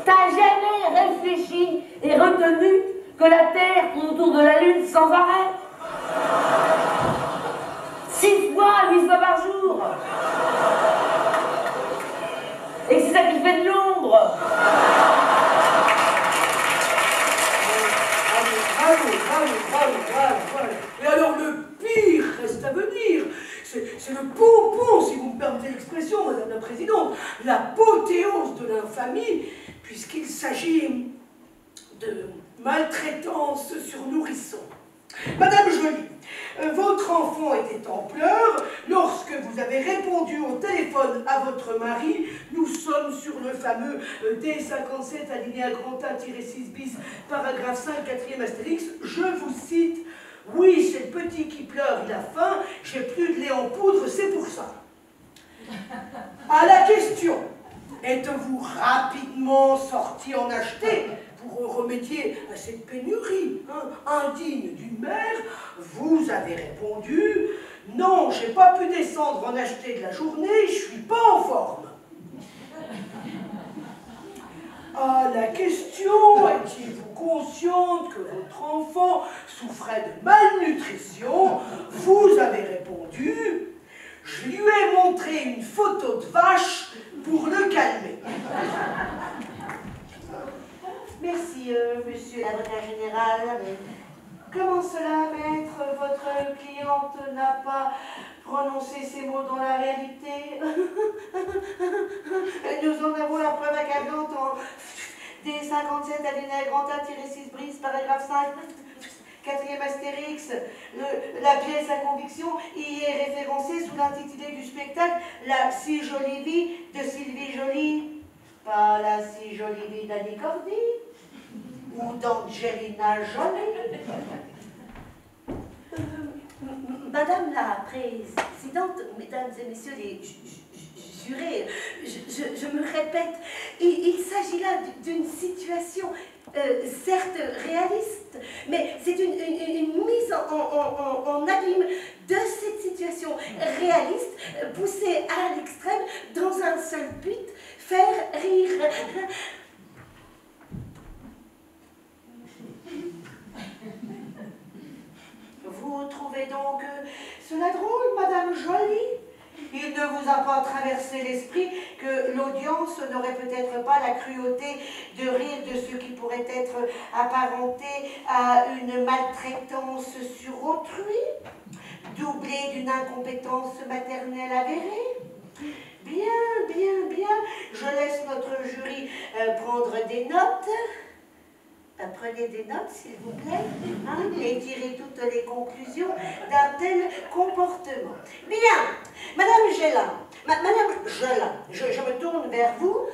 T'as jamais réfléchi et retenu que la Terre tourne autour de la Lune sans arrêt? 6 fois, 8 fois par jour. Et c'est ça qui fait de l'ombre. Bravo. Et alors le pire reste à venir. C'est le pompon, si vous me permettez l'expression, Madame la Présidente, l'apothéose de l'infamie, puisqu'il s'agit de maltraitance sur nourrisson. Madame Joly, votre enfant était en pleurs lorsque vous avez répondu au téléphone à votre mari. Nous sommes sur le fameux D57 alinéa grand A-6 bis, paragraphe 5, quatrième astérix. Je vous cite: oui, c'est le petit qui pleure, il a faim, j'ai plus de lait en poudre, c'est pour ça. À la question, êtes-vous rapidement sorti en acheter pour remédier à cette pénurie indigne d'une mère? Vous avez répondu: non, j'ai pas pu descendre en acheter de la journée, je suis pas en forme. À la question, étiez-vous consciente que votre enfant souffrait de malnutrition, vous avez répondu « Je lui ai montré une photo de vache pour le calmer. » Merci, monsieur l'avocat général. Comment cela, maître? Votre cliente n'a pas prononcé ces mots dans la réalité? Nous en avons la preuve accablante en D57 alinéa grand A-6 brise, paragraphe 5, 4e astérix. La pièce à conviction y est référencée sous l'intitulé du spectacle « La si jolie vie de Sylvie Joly ». Pas la si jolie vie d'Annie Cordy ou d'Angelina Jolie. Madame la Présidente, Mesdames et Messieurs les jurés, je me répète, il s'agit là d'une situation certes réaliste, mais c'est une mise en abîme de cette situation réaliste poussée à l'extrême dans un seul but, faire rire. Vous trouvez donc cela drôle, Madame Joly? Il ne vous a pas traversé l'esprit que l'audience n'aurait peut-être pas la cruauté de rire de ce qui pourrait être apparenté à une maltraitance sur autrui, doublée d'une incompétence maternelle avérée? Bien, bien, bien, je laisse notre jury prendre des notes. Prenez des notes, s'il vous plaît, hein, et tirez toutes les conclusions d'un tel comportement. Bien, Madame Gélin, Madame Gelin, je me tourne vers vous.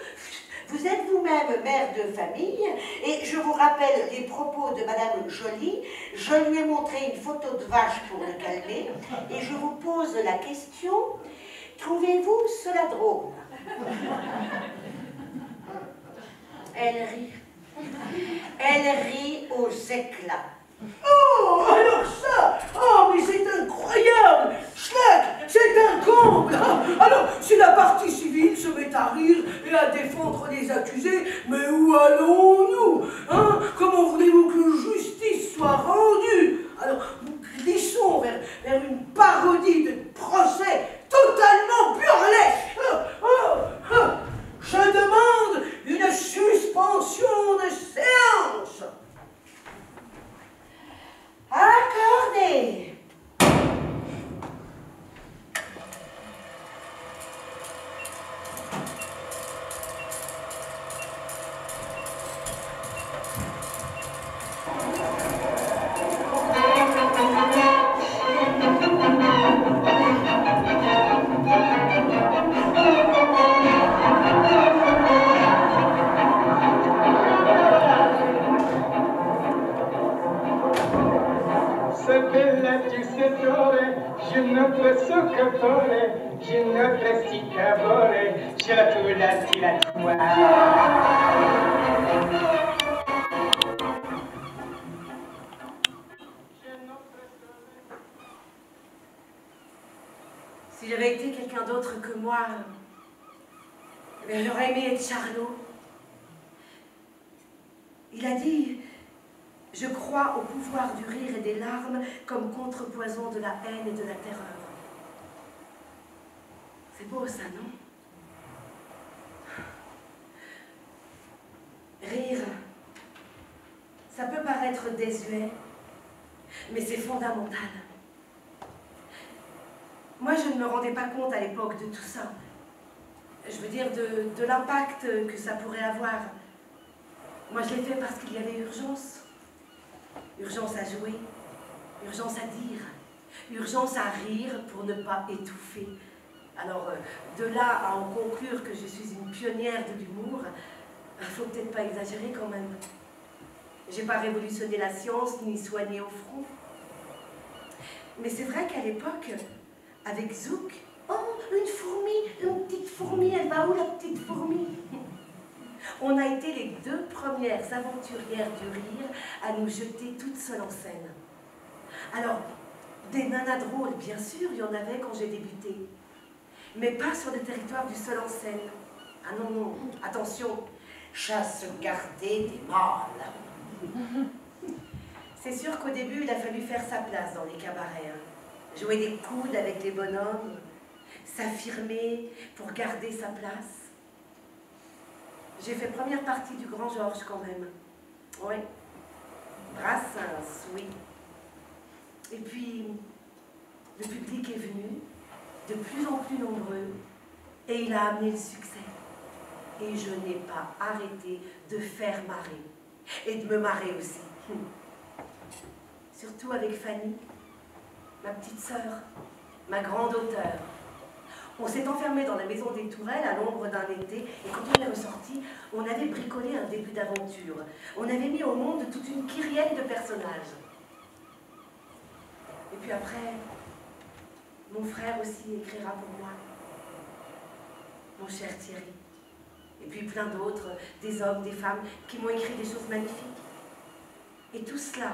Vous êtes vous-même mère de famille, et je vous rappelle les propos de Madame Joly. Je lui ai montré une photo de vache pour le calmer, et je vous pose la question, trouvez-vous cela drôle? Elle rit. Elle rit aux éclats. Oh, alors ça! Oh, mais c'est incroyable! Schleck, c'est un comble! Alors, si la partie civile se met à rire et à défendre les accusés, mais où allons-nous? Hein? Comment voulez-vous que justice soit rendue? Alors, nous glissons vers une parodie de procès totalement burlesque! Je demande une suspension de séance! Accordé. Si j'avais été quelqu'un d'autre que moi, j'aurais aimé être Charlot. Il a dit « Je crois au pouvoir du rire et des larmes comme contrepoison de la haine et de la terreur. » C'est beau ça, non? Rire, ça peut paraître désuet, mais c'est fondamental. Moi, je ne me rendais pas compte à l'époque de tout ça. Je veux dire, de l'impact que ça pourrait avoir. Moi, je l'ai fait parce qu'il y avait urgence. Urgence à jouer, urgence à dire, urgence à rire pour ne pas étouffer. Alors, de là à en conclure que je suis une pionnière de l'humour, il ne faut peut-être pas exagérer quand même. J'ai pas révolutionné la science, ni soigné au front. Mais c'est vrai qu'à l'époque, avec Zouk, oh, une fourmi, une petite fourmi, elle va où la petite fourmi? On a été les deux premières aventurières du rire à nous jeter toutes seules en scène. Alors, des nanas drôles, bien sûr, il y en avait quand j'ai débuté. Mais pas sur le territoire du seul en scène. Ah non, non, attention, chasse gardée des mâles. C'est sûr qu'au début, il a fallu faire sa place dans les cabarets. Hein. Jouer des coudes avec les bonhommes, s'affirmer pour garder sa place. J'ai fait première partie du Grand Georges quand même. Oui. Brassens, oui. Et puis, le public est venu, de plus en plus nombreux, et il a amené le succès. Et je n'ai pas arrêté de faire marrer. Et de me marrer aussi. Surtout avec Fanny, ma petite sœur, ma grande auteure. On s'est enfermé dans la maison des Tourelles à l'ombre d'un été, et quand on est ressorti, on avait bricolé un début d'aventure. On avait mis au monde toute une kyrielle de personnages. Et puis après, mon frère aussi écrira pour moi. Mon cher Thierry. Et puis plein d'autres, des hommes, des femmes, qui m'ont écrit des choses magnifiques. Et tout cela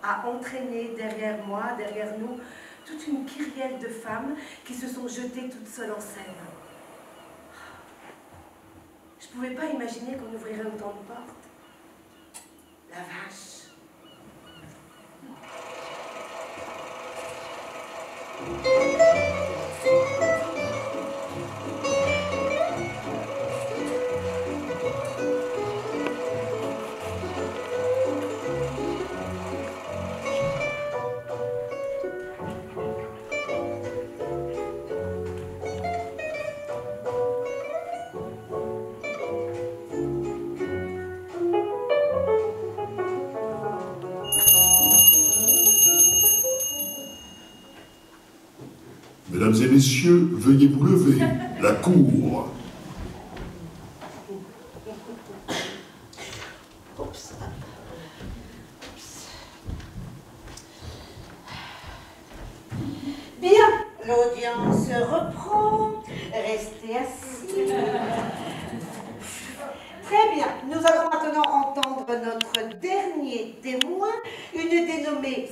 a entraîné derrière moi, derrière nous, toute une kyrielle de femmes qui se sont jetées toutes seules en scène. Je ne pouvais pas imaginer qu'on ouvrirait autant de portes. La vache. Mesdames et messieurs, veuillez vous lever. La cour. Oups. Bien, l'audience reprend. Restez assis. Très bien, nous allons maintenant entendre notre dernier témoin, une dénommée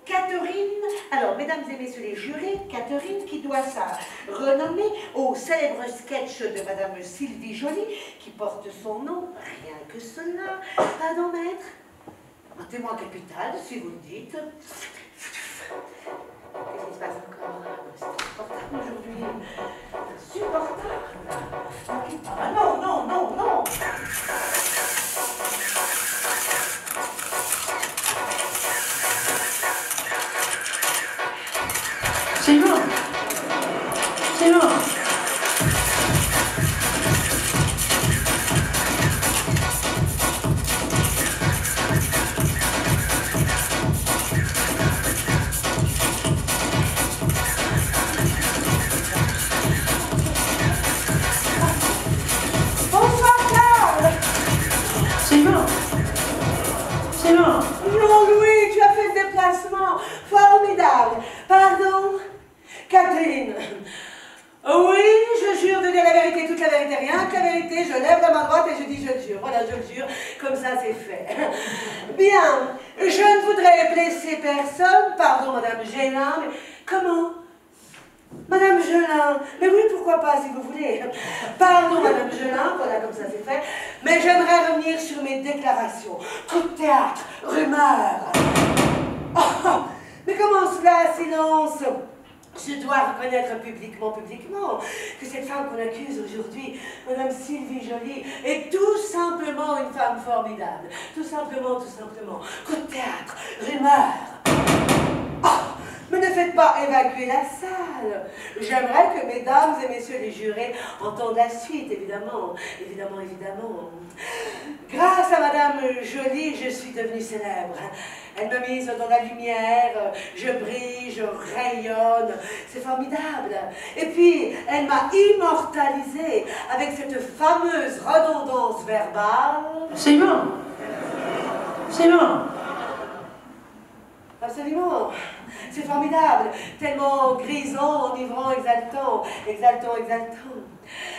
Catherine. Alors, mesdames et messieurs les jurés, Catherine qui doit sa renommée au célèbre sketch de madame Sylvie Joly, qui porte son nom, rien que cela. Pardon, maître? Un témoin capital, si vous le dites. Qu'est-ce qui se passe encore? C'est insupportable aujourd'hui. Insupportable. Ah non, non, non, non. C'est bon. C'est bon. Bonsoir, Carl. C'est bon. C'est bon. Non, Louis, tu as fait le déplacement. Formidable. Pardon? Catherine. Oui, je jure de dire la vérité, toute la vérité, rien que la vérité. Je lève la main droite et je dis je le jure. Voilà, je le jure. Comme ça, c'est fait. Bien. Je ne voudrais blesser personne. Pardon, Madame Gélin, mais comment? Madame Gelin, mais oui, pourquoi pas, si vous voulez. Pardon, Madame Gelin, voilà, comme ça c'est fait. Mais j'aimerais revenir sur mes déclarations. Coup de théâtre, rumeur. Oh, mais comment cela, silence? Je dois reconnaître publiquement, que cette femme qu'on accuse aujourd'hui, Madame Sylvie Joly, est tout simplement une femme formidable. Tout simplement. Coup de théâtre, rumeur. Oh, mais ne faites pas évacuer la salle. J'aimerais que mesdames et messieurs les jurés entendent la suite, évidemment. Grâce à Madame Joly, je suis devenue célèbre. Elle m'a mise dans la lumière, je brille, je rayonne, c'est formidable. Et puis, elle m'a immortalisée avec cette fameuse redondance verbale. C'est bon. C'est bon. Absolument. C'est formidable. Tellement grisant, enivrant, exaltant.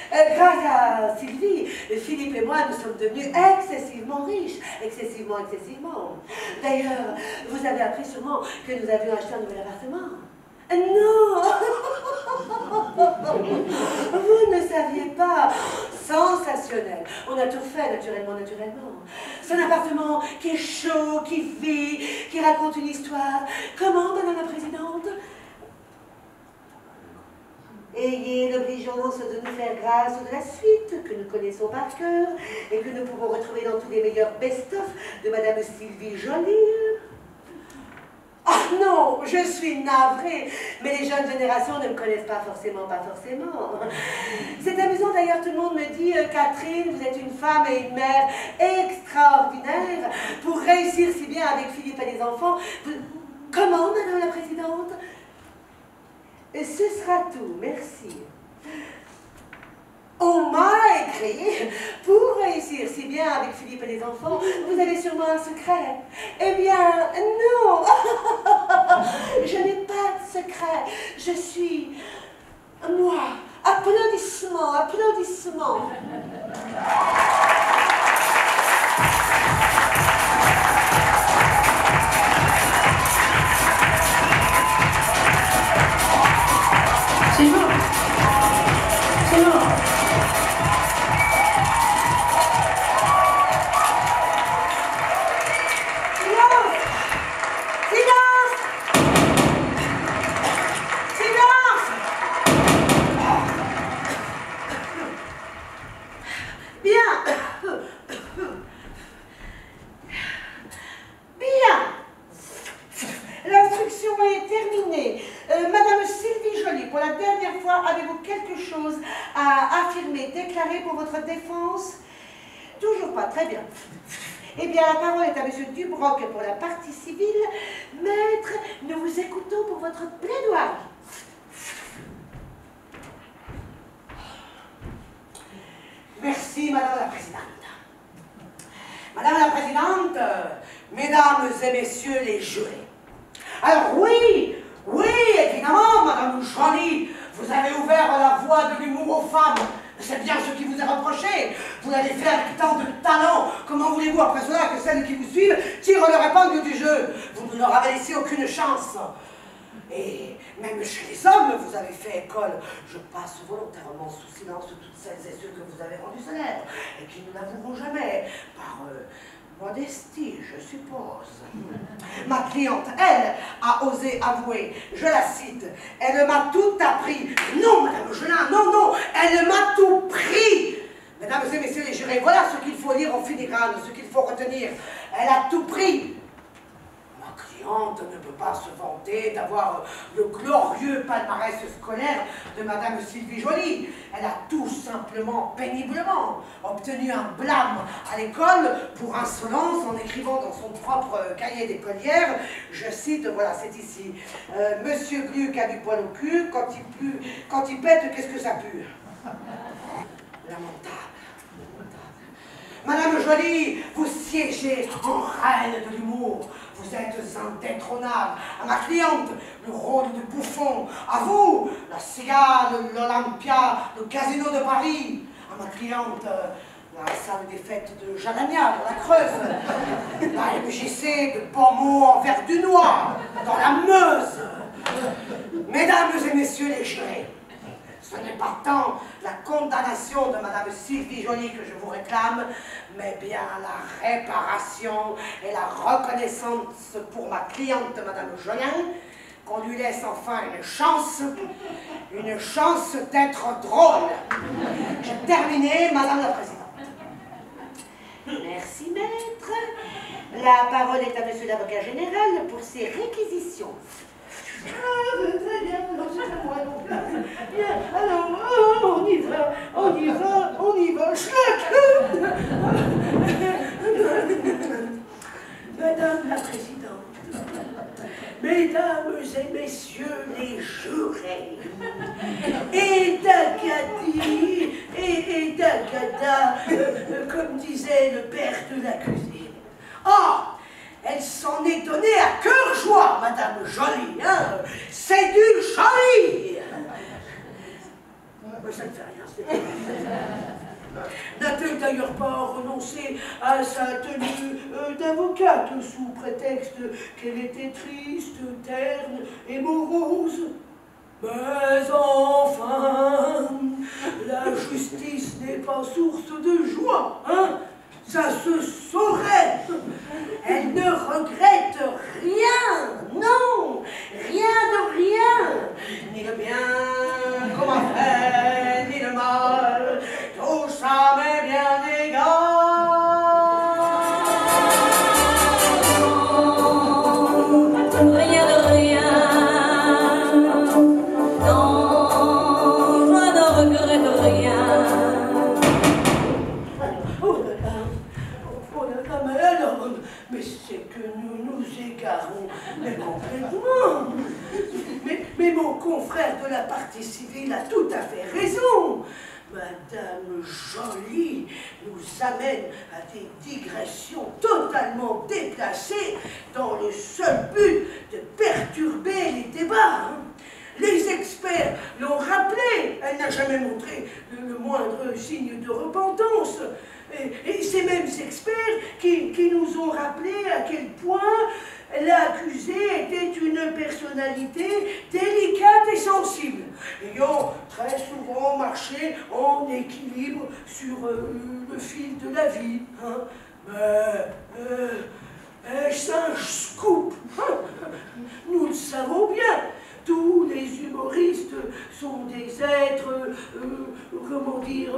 Grâce à Sylvie, Philippe et moi, nous sommes devenus excessivement riches. Excessivement. D'ailleurs, vous avez appris sûrement que nous avions acheté un nouvel appartement. Non. Vous ne saviez pas. sensationnel. On a tout fait, naturellement. C'est un appartement qui est chaud, qui vit, qui raconte une histoire. Comment, Madame la Présidente? Ayez l'obligeance de nous faire grâce de la suite que nous connaissons par cœur et que nous pouvons retrouver dans tous les meilleurs best-of de Madame Sylvie Joly. Ah non, je suis navrée, mais les jeunes générations ne me connaissent pas forcément. C'est amusant d'ailleurs, tout le monde me dit Catherine, vous êtes une femme et une mère extraordinaire pour réussir si bien avec Philippe et les enfants. Comment, Madame la Présidente? Ce sera tout, merci. On m'a écrit, pour réussir si bien avec Philippe et les enfants, vous avez sûrement un secret. Eh bien, non. Je n'ai pas de secret. Je suis moi. Applaudissements. C'est bon. L'instruction est terminée. Madame Sylvie Joly, pour la dernière fois, avez-vous quelque chose à affirmer, déclarer pour votre défense? Toujours pas, très bien. Eh bien, la parole est à Monsieur Dubroc pour la partie civile. Maître, nous vous écoutons pour votre plaidoirie. Merci, Madame la Présidente. Madame la Présidente, Mesdames et Messieurs les jurés. Alors oui, évidemment, Madame Joly, vous avez ouvert la voie de l'humour aux femmes. C'est bien ce qui vous est reproché. Vous l'avez fait avec tant de talent. Comment voulez-vous après cela que celles qui vous suivent tirent leur épingle du jeu? Vous ne leur avez laissé aucune chance. Et même chez les hommes, vous avez fait école. Je passe volontairement sous silence toutes celles et ceux que vous avez rendus célèbres et qui ne l'avoueront jamais par modestie, je suppose. Ma cliente, elle, a osé avouer, je la cite, « Elle m'a tout appris. » Non, Madame Gelin, non, elle m'a tout pris. Mesdames et Messieurs les jurés, voilà ce qu'il faut lire en filigrane, ce qu'il faut retenir. Elle a tout pris. Ma cliente ne peut pas se vanter d'avoir le glorieux palmarès scolaire de Madame Sylvie Joly. Elle a tout simplement, péniblement, obtenu un blâme à l'école pour insolence en écrivant dans son propre cahier d'écolière, je cite, voilà, c'est ici, Monsieur Gluck a du poil au cul, quand il pète, qu'est-ce que ça pue? Lamentable. Madame Joly, vous siégez en reine de l'humour. Vous êtes indétrônable. À ma cliente, le rôle de bouffon. À vous, la cigale, l'Olympia, le casino de Paris. À ma cliente, la salle des fêtes de Jalagna, dans la Creuse. La MJC de Beaumont en Verdunois, dans la Meuse. Mesdames et Messieurs les jurés, ce n'est pas tant la condamnation de Madame Sylvie Joly que je vous réclame, mais bien la réparation et la reconnaissance pour ma cliente Madame Jolin, qu'on lui laisse enfin une chance d'être drôle. J'ai terminé, Madame la Présidente. Merci, maître. La parole est à Monsieur l'avocat général pour ses réquisitions. Très bien, non, c'est à moi donc. Bien, alors, on y va, chacun. Madame la Présidente, Mesdames et Messieurs les jurés, et d'Agadi, et d'Agada, comme disait le père de l'accusé. Ah! Elle s'en est donnée à cœur joie, Madame Joly, hein. C'est du Joly. Ça ne fait rien. N'a-t-elle d'ailleurs pas renoncé à sa tenue d'avocate sous prétexte qu'elle était triste, terne et morose? Mais enfin, la justice n'est pas source de joie, hein? Ça se saurait. Elle ne regrette rien, non, rien de rien. Ni le bien qu'on m'a fait, ni le mal, tout ça m'est bien égal. Rien de rien. Non, je ne regrette rien. Mais c'est que nous nous égarons complètement. Mais mon confrère de la partie civile a tout à fait raison. Madame Joly nous amène à des digressions totalement déplacées dans le seul but de perturber les débats. Les experts l'ont rappelé, elle n'a jamais montré le moindre signe de repentance. Et ces mêmes experts qui nous ont rappelé à quel point l'accusé était une personnalité délicate et sensible, ayant très souvent marché en équilibre sur le fil de la vie. Hein. Mais est-ce un scoop? Nous le savons bien. Tous les humoristes sont des êtres, comment dire,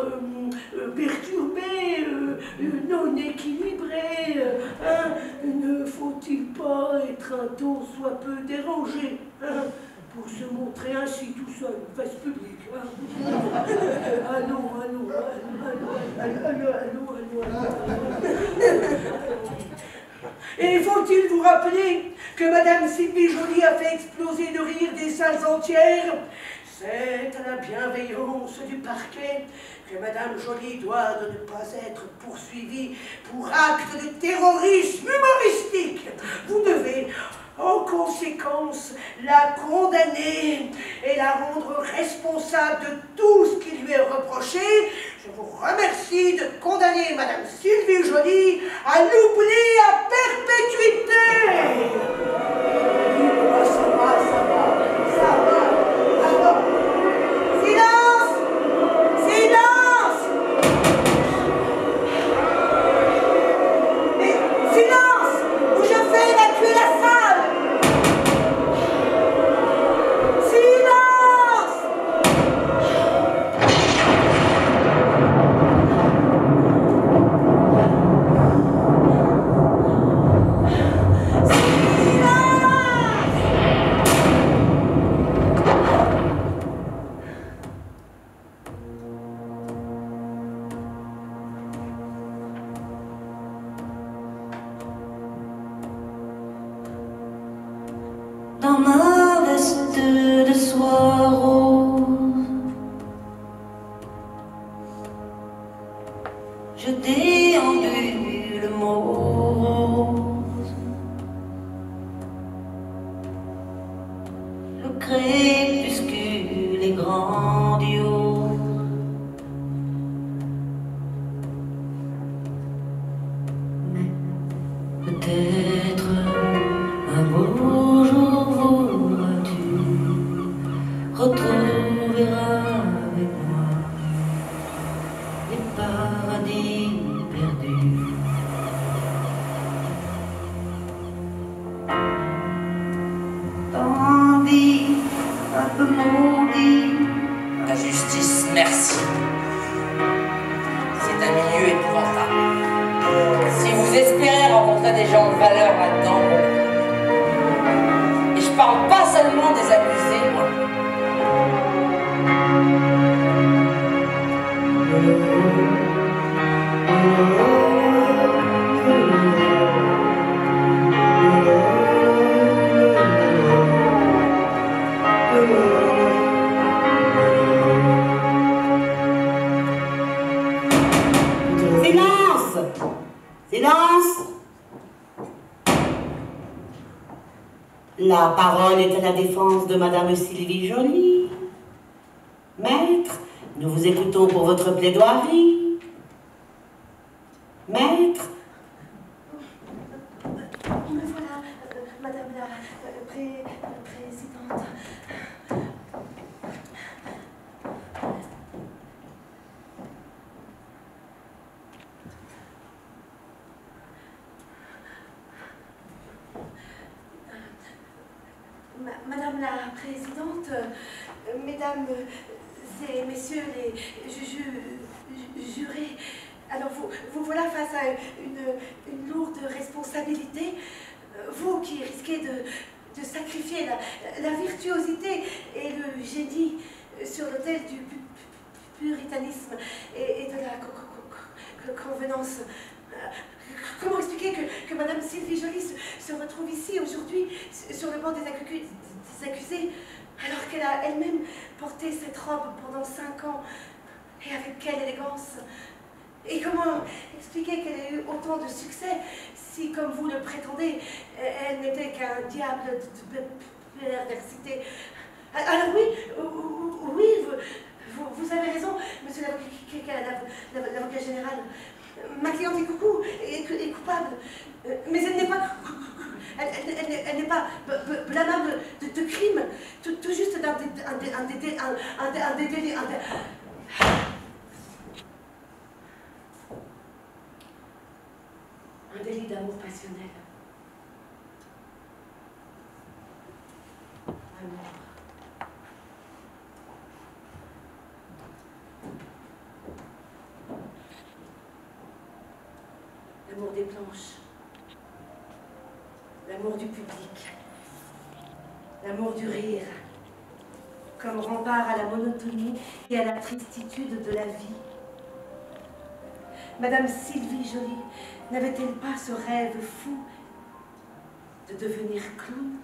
perturbés, non équilibrés. Hein? Ne faut-il pas être un tant soit peu dérangé, hein, pour se montrer ainsi tout seul, face publique, hein? Allons. Et faut-il vous rappeler que Madame Sylvie Joly a fait exploser de rire des salles entières? C'est à la bienveillance du parquet que Madame Joly doit de ne pas être poursuivie pour acte de terrorisme humoristique. Vous devez, en conséquence, la condamner et la rendre responsable de tout ce qui lui est reproché. Je vous remercie de condamner Madame Sylvie Joly à l'oubli à perpétuité. Ça va. Alors, silence! Mais silence! Ou je fais évacuer la salle! Silence! Dans ma veste de soie rose, je déambule le morose. Le crépuscule est grandiose. Mais peut-être un beau jour tu retrouveras avec moi les paradis perdus. Dans vie un peu maudit. La justice, merci. C'est un milieu épouvantable. Si vous espérez rencontrer des gens de valeur là-dedans, et je parle pas seulement des accusés, moi. Silence! La parole est à la défense de Madame Sylvie Joly. Maître, nous vous écoutons pour votre plaidoirie. Maître? Me voilà, Madame la Présidente. Madame la Présidente, Mesdames et Messieurs les jurés, alors vous voilà face à une lourde responsabilité. Vous qui risquez de sacrifier la virtuosité et le génie sur l'autel du puritanisme et de la convenance. Comment expliquer que Madame Sylvie Joly se retrouve ici aujourd'hui sur le banc des accusés alors qu'elle a elle-même porté cette robe pendant 5 ans et avec quelle élégance? Et comment expliquer qu'elle ait eu autant de succès si, comme vous le prétendez, elle n'était qu'un diable de perversité? Alors oui, vous avez raison, monsieur l'avocat général. Ma cliente est coupable, mais elle n'est pas elle n'est pas blâmable de crime, tout juste d'un délit d'amour passionnel. Amour. L'amour des planches, l'amour du public, l'amour du rire, comme rempart à la monotonie et à la tristitude de la vie. Madame Sylvie Joly n'avait-elle pas ce rêve fou de devenir clown?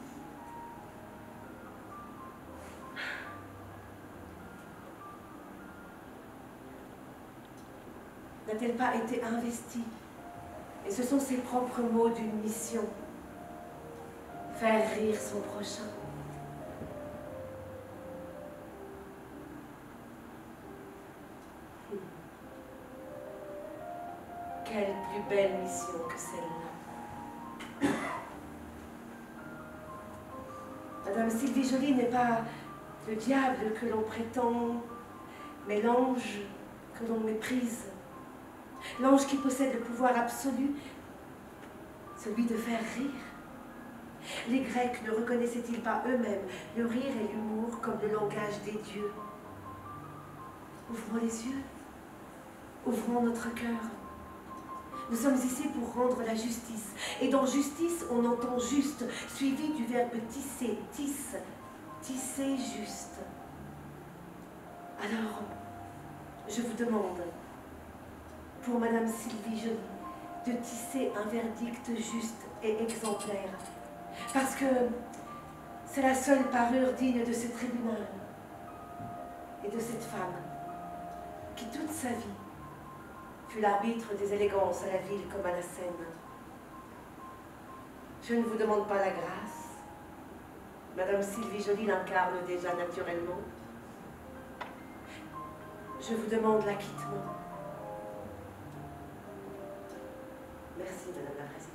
N'a-t-elle pas été investie? Et ce sont ses propres mots d'une mission. Faire rire son prochain. Quelle plus belle mission que celle-là. Madame Sylvie Joly n'est pas le diable que l'on prétend, mais l'ange que l'on méprise. L'ange qui possède le pouvoir absolu, celui de faire rire. Les Grecs ne reconnaissaient-ils pas eux-mêmes le rire et l'humour comme le langage des dieux? Ouvrons les yeux, ouvrons notre cœur. Nous sommes ici pour rendre la justice. Et dans justice, on entend juste, suivi du verbe tisser, tisser juste. Alors, je vous demande, pour Madame Sylvie Joly, de tisser un verdict juste et exemplaire. Parce que c'est la seule parure digne de ce tribunal et de cette femme qui, toute sa vie, fut l'arbitre des élégances à la ville comme à la scène. Je ne vous demande pas la grâce. Madame Sylvie Joly l'incarne déjà naturellement. Je vous demande l'acquittement. Merci, Madame la Présidente.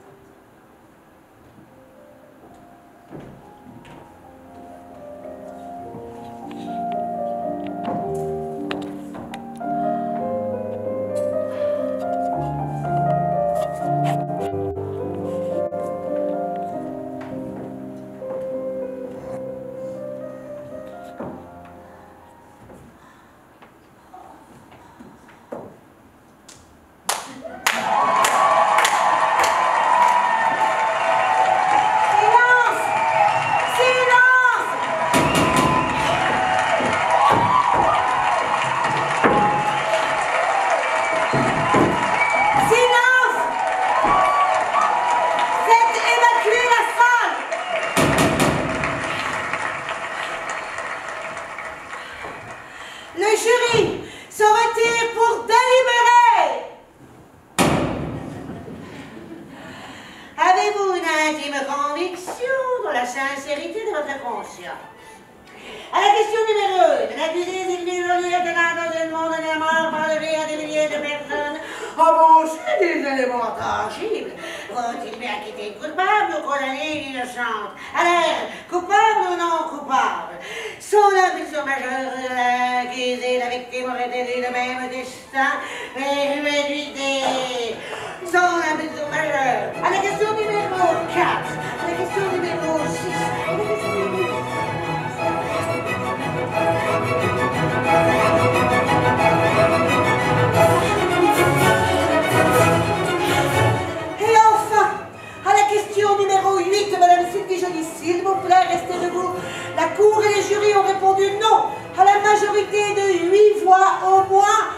Motion numéro 8, Madame Sylvie Joly, s'il vous plaît, restez debout. La Cour et les jurys ont répondu non à la majorité de 8 voix au moins.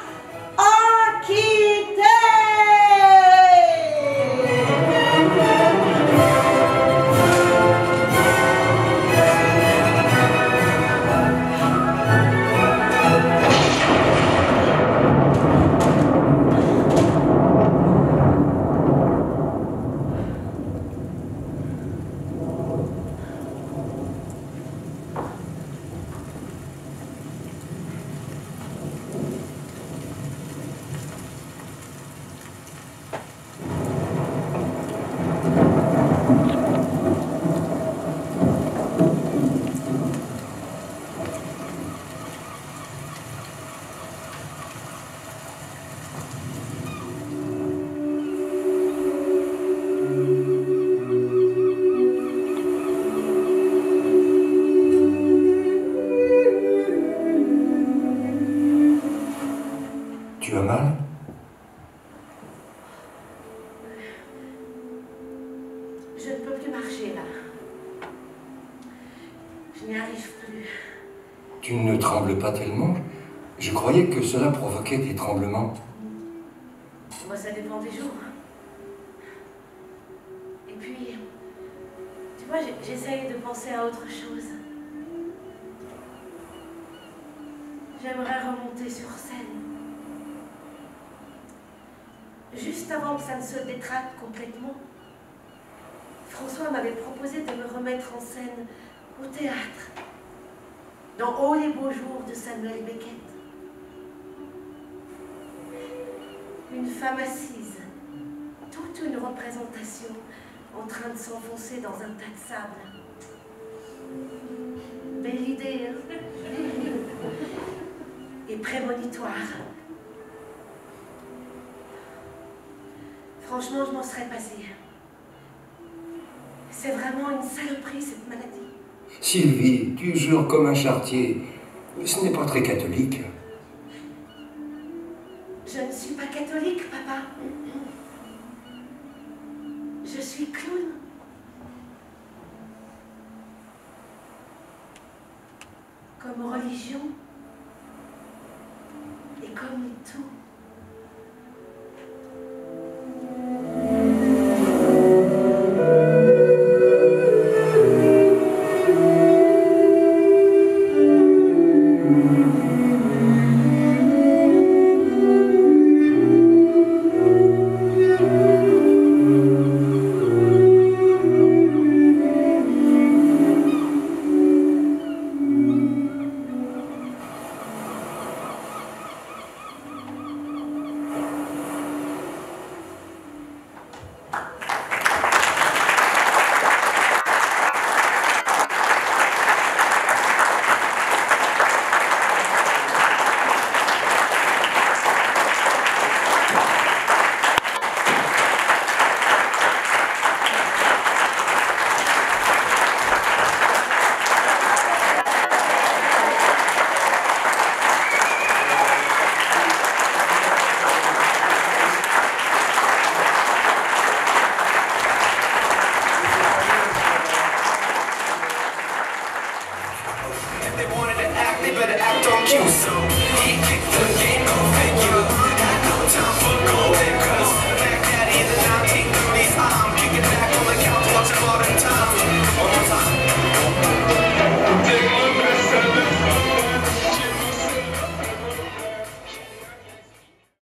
Acquitté! Tu as mal? Je ne peux plus marcher là. Je n'y arrive plus. Tu ne trembles pas tellement? Je croyais que cela provoquait des tremblements. Moi, ça dépend des jours. Et puis, tu vois, j'essaye de penser à autre chose. J'aimerais remonter sur scène. Juste avant que ça ne se détraque complètement, François m'avait proposé de me remettre en scène au théâtre, dans Oh les beaux jours de Samuel Beckett. Une femme assise, toute une représentation en train de s'enfoncer dans un tas de sable. Belle idée, hein? Et prémonitoire. Franchement, je m'en serais passée. C'est vraiment une saloperie, cette maladie. Sylvie, tu jures comme un charretier. Ce n'est pas très catholique. Je ne suis pas catholique, papa. Je suis clown. Comme religion et comme tout.